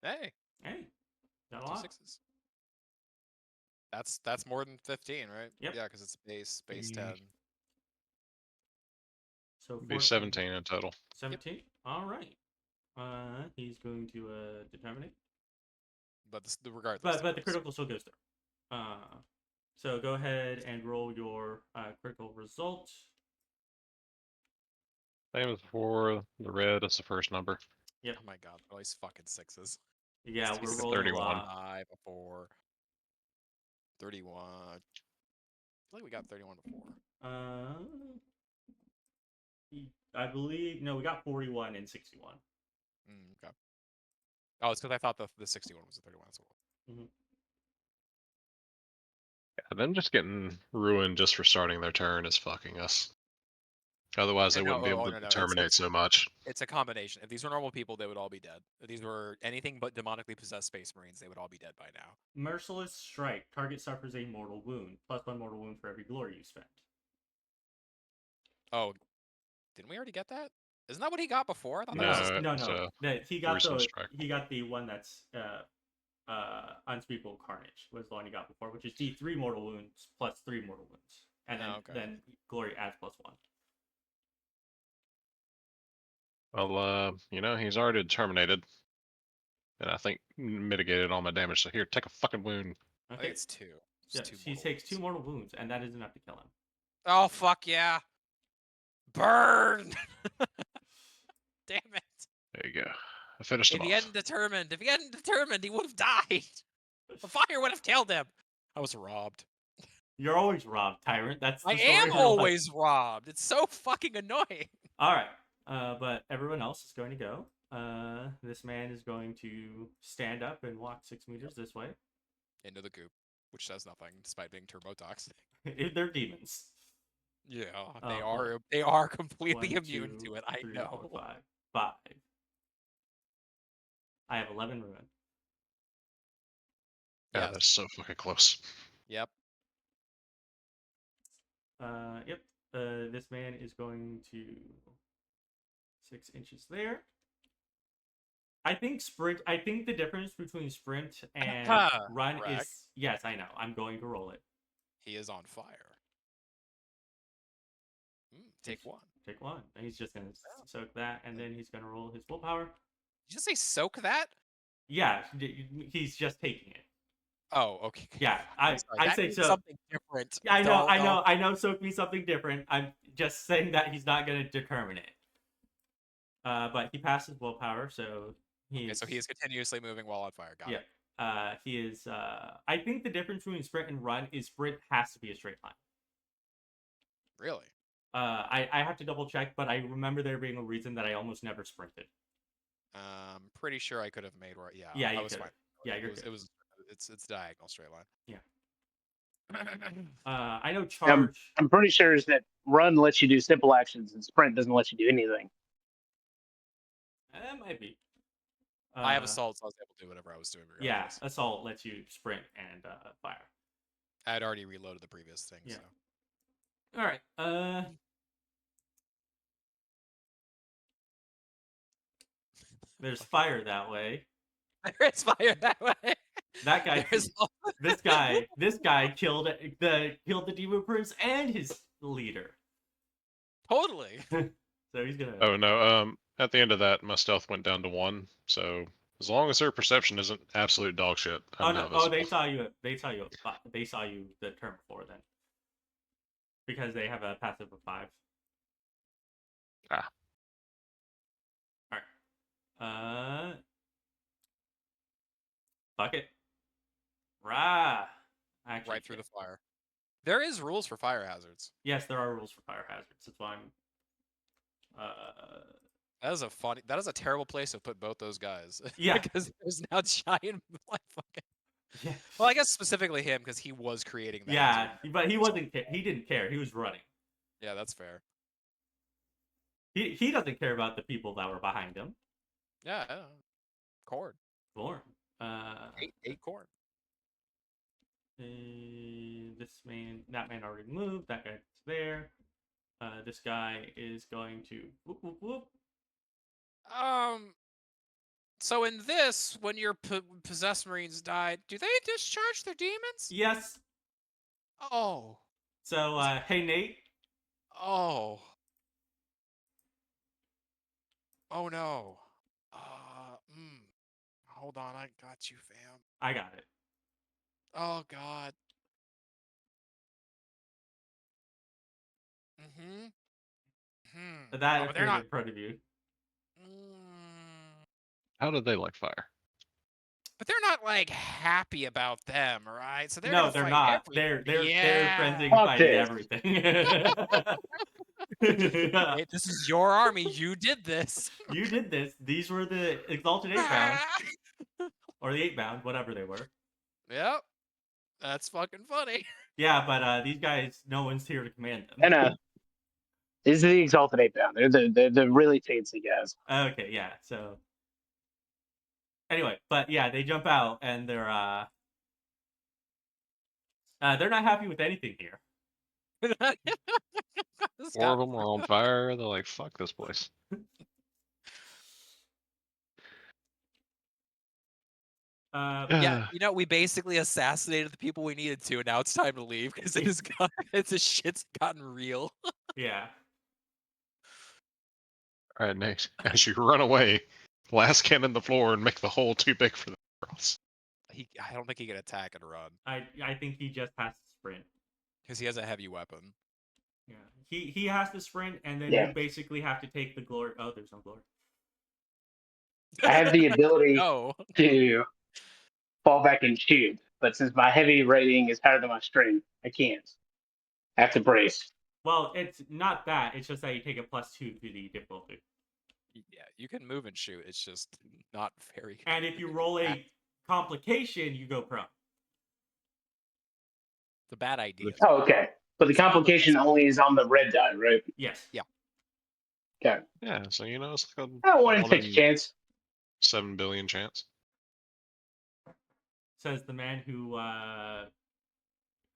Hey, Hey, got a 2 lot. 6s. That's more than 15, right? Yep. Yeah, because it's base 10. So Be 14, 17 in total. 17. All right. He's going to determine. But regardless. But the critical still goes through. So go ahead and roll your critical result. Same as before. The red is the first number. Yep. Oh my god, all these fucking 6s. Yeah, Let's do we're rolling 31. 5 before. 31. I feel like we got 31 before. I believe no, we got 41 and 61. Okay. Oh, it's because I thought the 61 was the 31 as well. Mm-hmm. Yeah, them just getting ruined just for starting their turn is fucking us. Otherwise, they wouldn't be able to terminate so much. It's a combination. If these were normal people, they would all be dead. If these were anything but demonically possessed Space Marines, they would all be dead by now. Merciless Strike. Target suffers a mortal wound. +1 mortal wound for every glory you spend. Oh, didn't we already get that? Isn't that what he got before? I thought No, that was No. He got Strike. he got the one that's Unspeakable Carnage was the one he got before, which is D3 mortal wounds +3 mortal wounds, and then glory adds +1. Well, he's already terminated, and I think mitigated all my damage. So here, take a fucking wound. I think Okay. it's 2. It's Yeah, 2 he mortal takes 2 wounds. mortal wounds, and that is enough to kill him. Oh fuck yeah! Burn! Damn it! There you go. I finished him If he off. hadn't determined, he would have died. The fire would have killed him. I was robbed. You're always robbed, Tyrant. That's the I story am of your life. always robbed. It's so fucking annoying. All right. But everyone else is going to go. This man is going to stand up and walk 6 meters this way. Into the goop, which does nothing despite being turbotoxic. They're demons. Yeah, Oh, they are completely 1, immune 2, to it. I 3, know. 4, 5. 5. I have 11 ruin. God, Yes. that's so fucking close. Yep. Yep. This man is going to 6 inches there. I think the difference between sprint and run Correct. is yes, I know. I'm going to roll it. He is on fire. Take 1. Take 1. And he's just gonna soak that, and then he's gonna roll his willpower. Did you just say soak that? Yeah, he's just taking it. Oh, okay. Yeah, I'm sorry, I that say means so. something different. Yeah, I know. Soak means something different. I'm just saying that he's not gonna determine it. But he passes willpower, so Okay, so he is continuously moving while on fire. Got it. He is. I think the difference between sprint and run is sprint has to be a straight line. Really? I have to double check, but I remember there being a reason that I almost never sprinted. Pretty sure I could have made where. Yeah. Yeah, I you was could. fine. Yeah, It's diagonal straight line. Yeah. I know I'm charge. pretty sure is that run lets you do simple actions and sprint doesn't let you do anything. That might be. I have assault, so I was able to do whatever I was doing. Yeah, regardless. assault lets you sprint and fire. I had already reloaded the previous thing. Yeah. So. All right. There's fire that way. There is fire that way. That guy. This guy killed the demon prince and his leader. Totally. So he's gonna. Oh no. At the end of that, my stealth went down to 1. So as long as their perception isn't absolute dog shit, I'm not visible. They saw you. They saw you the turn before then. Because they have a passive of 5. Ah. All right. Fuck it. Rah. Actually, Right through the fire. There is rules for fire hazards. Yes, there are rules for fire hazards. That's why I'm. That is a terrible place to put both those guys. Yeah. Because there's now giant like fucking. Yeah. Well, I guess specifically him because he was creating that. Yeah, but he wasn't. He didn't care. He was running. Yeah, that's fair. He doesn't care about the people that were behind him. Yeah. Khorne. Khorne. 8 Khorne. That man already moved. That guy's there. This guy is going to whoop, whoop, whoop. So in this, when your possessed marines die, do they discharge their demons? Yes. Oh. So hey Nate. Oh. Oh no. Hold on, I got you, fam. I got it. Oh god. Mm-hmm. That appeared in front of you. How do they like fire? But they're not like happy about them, right? So they're not. They're friendly fighting everything. Hey, this is your army. You did this. You did this. These were the exalted 8-bound. Or the 8-bound, whatever they were. Yep. That's fucking funny. Yeah, but these guys, no one's here to command them. And these are the exalted 8-bound. They're the really fancy guys. Okay, yeah. So anyway, but yeah, they jump out and they're not happy with anything here. 4 of them are on fire. They're like, fuck this place. Yeah, we basically assassinated the people we needed to, and now it's time to leave because shit's gotten real. Yeah. All right, Nate. As you run away, blast cannon the floor and make the hole too big for the cross. I don't think he can attack and run I think he just has to sprint. because he has a heavy weapon. Yeah, he has to sprint, and then Yeah. you basically have to take the glory. Oh, there's no glory. I have the ability No. to fall back and shoot, but since my heavy rating is higher than my strength, I can't. I have to brace. Well, it's not that. It's just that you take a +2 to the difficulty. Yeah, you can move and shoot. It's just not very. And if you roll a complication, you go prone. The bad idea. Oh, okay. But the complication only is on the red die, right? Yes. Yeah. Okay. Yeah, so it's like I 1 in 6 chance. 7 billion chance. Says the man who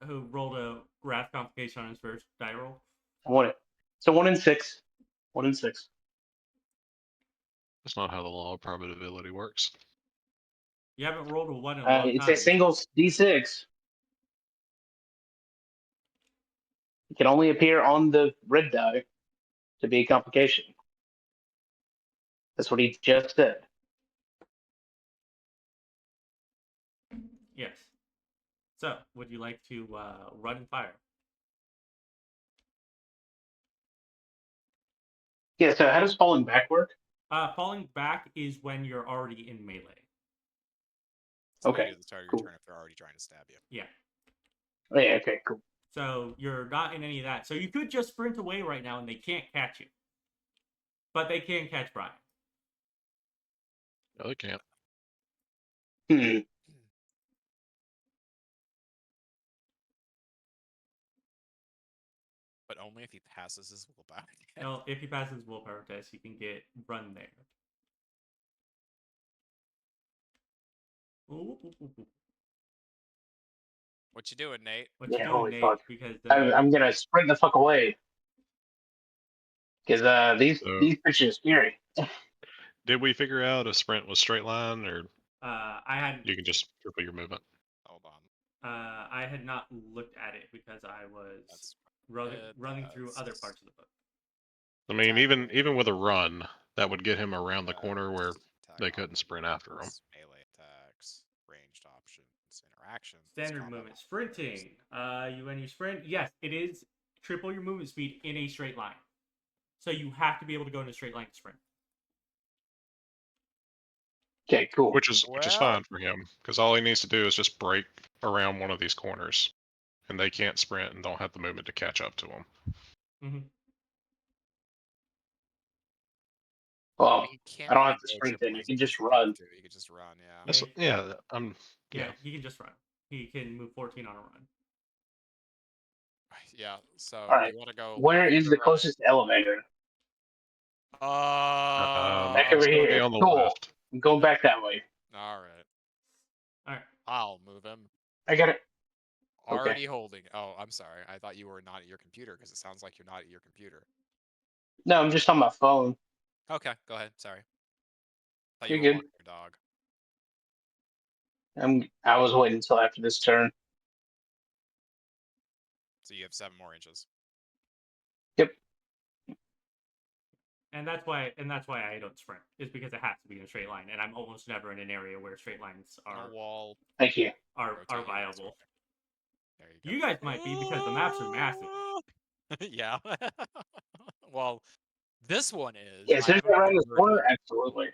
rolled a wrath complication on his first die roll. So 1 in 6. 1 in 6. That's not how the law of probability works. You haven't rolled a 1 in a long It's time. a single D6. It can only appear on the red die to be a complication. That's what he just said. Yes. So, would you like to run and fire? Yeah, so how does falling back work? Falling back is when you're already in melee. So Okay, you do the start of your cool. turn if they're already trying to stab you. Yeah. Oh, yeah, okay, cool. So you're not in any of that. So you could just sprint away right now and they can't catch you. But they can catch Brian. No, they can't. But only if he passes his willpower. Well, if he passes his willpower test, he can get run there. Ooh. What you doing, Nate? What Yeah, you doing, holy Nate? fuck. Because I'm gonna sprint the fuck away. Because these bitches are scary. Did we figure out if sprint was straight line, or I hadn't. you can just triple your movement? Hold on. I had not looked at it because I was That's running through other parts of the book. I mean, Attack. even with a run, that would get him around the corner where Attack they couldn't sprint after him. options, melee attacks, ranged options, interactions. Standard combo movement, modifiers. sprinting. When you sprint, yes, it is triple your movement speed in a straight line. So you have to be able to go in a straight line to sprint. Okay, cool. Which is Well- fine for him, because all he needs to do is just break around one of these corners, and they can't sprint and don't have the movement to catch up to him. Mm-hmm. Well, He can't I don't really have to go sprint triple then. You his can just movement if he run. has to. He can just run, yeah. That's, Yeah, he can just run. He can move 14 on a run. Yeah, so Alright, you want to go. Where is the right. closest elevator? Back over it's gonna be here. on the Cool. left. I'm going back that way. All right. All right. I'll move him. I got it. Okay. Already holding. Oh, I'm sorry. I thought you were not at your computer because it sounds like you're not at your computer. No, I'm just on my phone. Okay, go ahead. Sorry. Thought You're you were good. walking your dog. I was waiting until after this turn. So you have 7 more inches. Yep. And that's why I don't sprint. Is because it has to be in a straight line, and I'm almost never in an area where straight lines On are a wall. Thank you. rotate you this viable. way. There you You go. guys might be because the maps are massive. Yeah. Well, this one is. Yeah, I since haven't we're around the converted- corner, absolutely.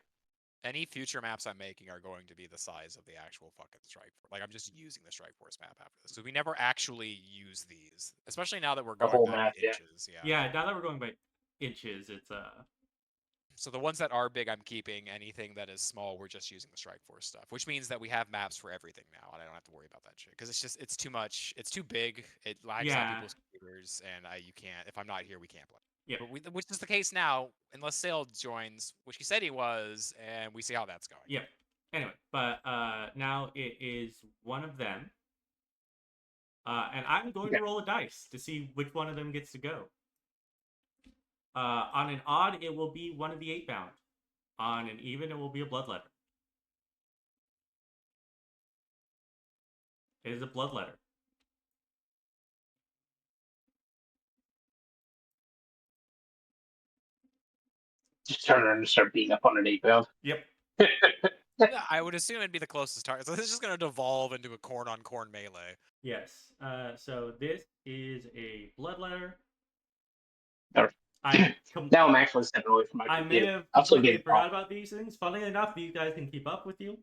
Any future maps I'm making are going to be the size of the actual fucking strike force. Like I'm just using the strike force map after this. So we never actually use these, especially now that we're going whole back map, yeah. inches. Yeah. Yeah, now that we're going by inches, it's So the ones that are big, I'm keeping. Anything that is small, we're just using the strike force stuff, which means that we have maps for everything now, and I don't have to worry about that shit because it's too much. It's too big. It lags on Yeah. people's computers, and you can't. If I'm not here, we can't play. Yeah. But which is the case now, unless Sale joins, which he said he was, and we see how that's going. Yep. Anyway, but now it is one of them. And I'm going to roll a dice to see which one of them gets to go. On an odd, it will be one of the 8-bound. On an even, it will be a bloodletter. It is a bloodletter. Just turn around and start beating up on an 8-pound. Yep. Yeah, I would assume it'd be the closest target. So this is just gonna devolve into a Khorne on Khorne melee. Yes. So this is a bloodletter. Alright. Now I'm actually stepping away from my I computer. may have I'm still completely getting forgot about these things. Funnily enough, these guys can keep up with you.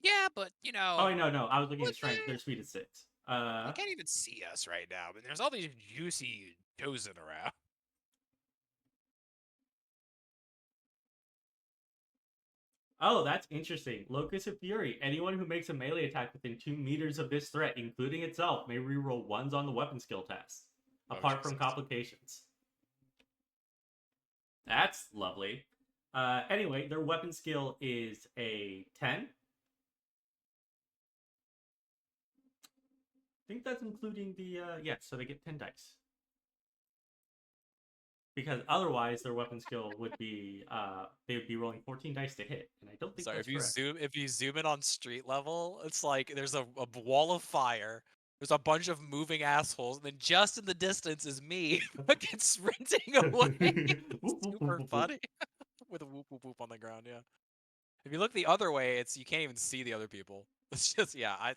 Yeah, but you know. Oh no! I was looking what at strength. the- Their speed is 6. They can't even see us right now, but there's all these juicy chosen around. Oh, that's interesting. Locus of Fury. Anyone who makes a melee attack within 2 meters of this threat, including itself, may reroll 1s on the weapon skill test, apart from complications. That's lovely. Anyway, their weapon skill is a 10. I think that's including the so they get 10 dice. Because otherwise their weapon skill would be they would be rolling 14 dice to hit, and I don't think that's correct. If you zoom in on street level, it's like there's a wall of fire. There's a bunch of moving assholes, and then just in the distance is me fucking sprinting away. It's super funny. With a whoop whoop whoop on the ground, yeah. If you look the other way, you can't even see the other people. It's just 10.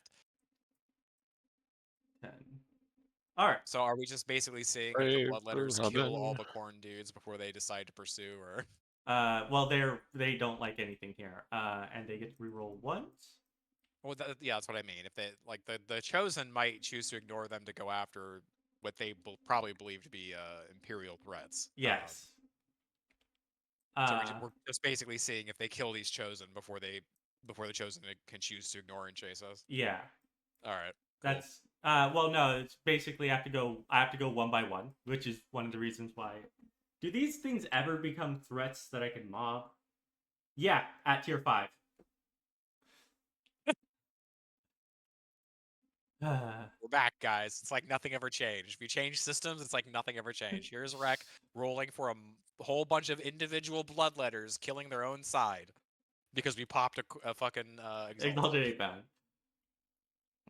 Alright. So are we just basically seeing if the bloodletters kill all the Khorne dudes before they decide to pursue, or? Well, they don't like anything here, and they get to reroll 1s. Well, yeah, that's what I mean. If they like the chosen might choose to ignore them to go after what they probably believe to be imperial threats. Yes. So we're just basically seeing if they kill these chosen before the chosen can choose to ignore and chase us. Yeah. All right. Cool. That's well, no, it's basically I have to go 1 by 1, which is one of the reasons why. Do these things ever become threats that I can mob? Yeah, at tier 5. We're back, guys. It's like nothing ever changed. If you change systems, it's like nothing ever changed. Here's Rek rolling for a whole bunch of individual bloodletters killing their own side because we popped a fucking Exalted 8-pound.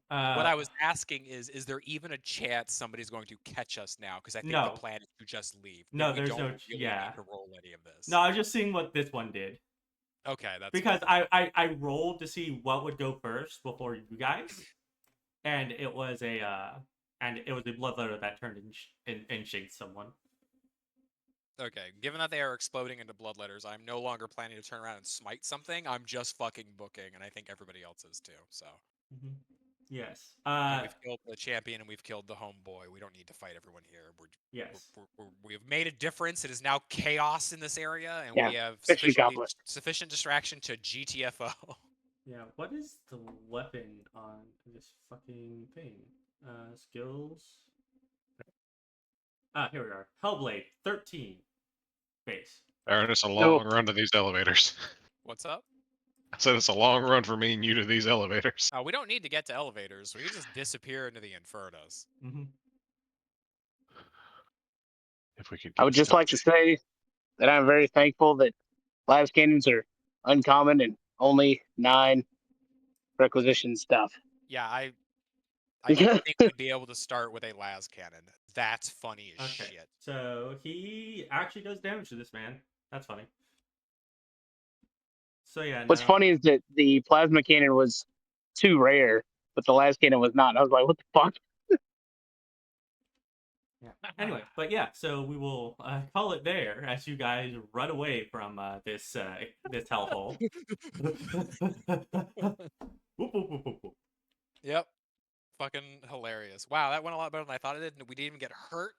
What I was asking is there even a chance somebody's going to catch us now? Because I think the plan is to just leave. No, there's no. Really need to roll any of this. No, I was just seeing what this one did. Okay, that's because I rolled to see what would go first before you guys, and it was a bloodletter that turned and shanked someone. Okay, given that they are exploding into bloodletters, I'm no longer planning to turn around and smite something. I'm just fucking booking, and I think everybody else is too. So. Mm-hmm. Yes. We've killed the champion and we've killed the homeboy. We don't need to fight everyone here. We have made a difference. It is now chaos in this area, and we have sufficient distraction to GTFO. Yeah. What is the weapon on this fucking thing? Skills. Here we are. Hellblade 13. Base. Aaron, it's a long run to these elevators. What's up? I said it's a long run for me and you to these elevators. We don't need to get to elevators. We can just disappear into the infernos. Mm-hmm. If we could. I would just like to say that I'm very thankful that las cannons are uncommon and only 9 requisition stuff. Yeah, I didn't think we'd be able to start with a las cannon. That's funny as shit. So he actually does damage to this man. That's funny. So yeah. What's funny is that the plasma cannon was too rare, but the las cannon was not. I was like, what the fuck? Yeah. Anyway, but yeah, so we will call it there as you guys run away from this hellhole. Yep. Fucking hilarious. Wow, that went a lot better than I thought it did. We didn't even get hurt.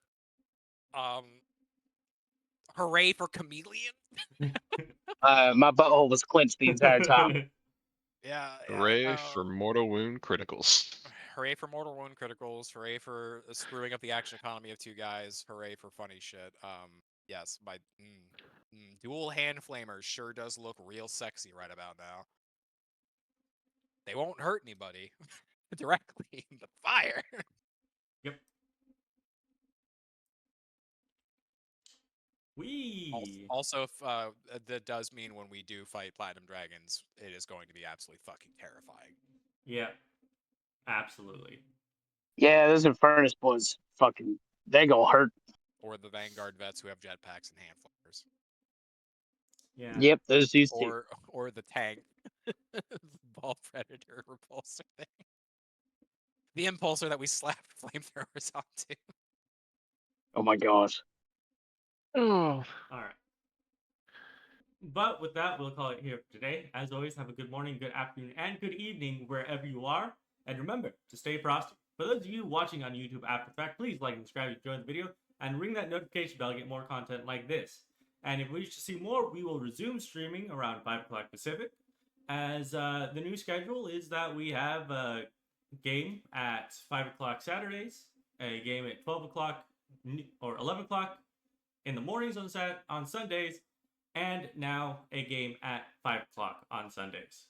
Hooray for Chameleon. My butthole was clenched the entire time. Yeah. Hooray for mortal wound criticals. Hooray for mortal wound criticals. Hooray for screwing up the action economy of 2 guys. Hooray for funny shit. Yes, my dual hand flamers sure does look real sexy right about now. They won't hurt anybody directly, but fire. Yep. Also, that does mean when we do fight Platinum Dragons, it is going to be absolutely fucking terrifying. Yeah, absolutely. Yeah, those Infernus boys, fucking, they gonna hurt. or the Vanguard vets who have jetpacks and hand flares, Yeah. Yep, those two. or the tank, ball predator repulsor thing, the impulsor that we slapped flamethrowers onto. Oh my gosh. Oh. All right. But with that, we'll call it here for today. As always, have a good morning, good afternoon, and good evening wherever you are. And remember to stay frosty. For those of you watching on YouTube after the fact, please like and subscribe if you enjoyed the video, and ring that notification bell to get more content like this. And if we wish to see more, we will resume streaming around 5 o'clock Pacific. As the new schedule is that we have a game at 5 o'clock Saturdays, a game at 12 o'clock or 11 o'clock in the mornings on Sundays, and now a game at 5 o'clock on Sundays.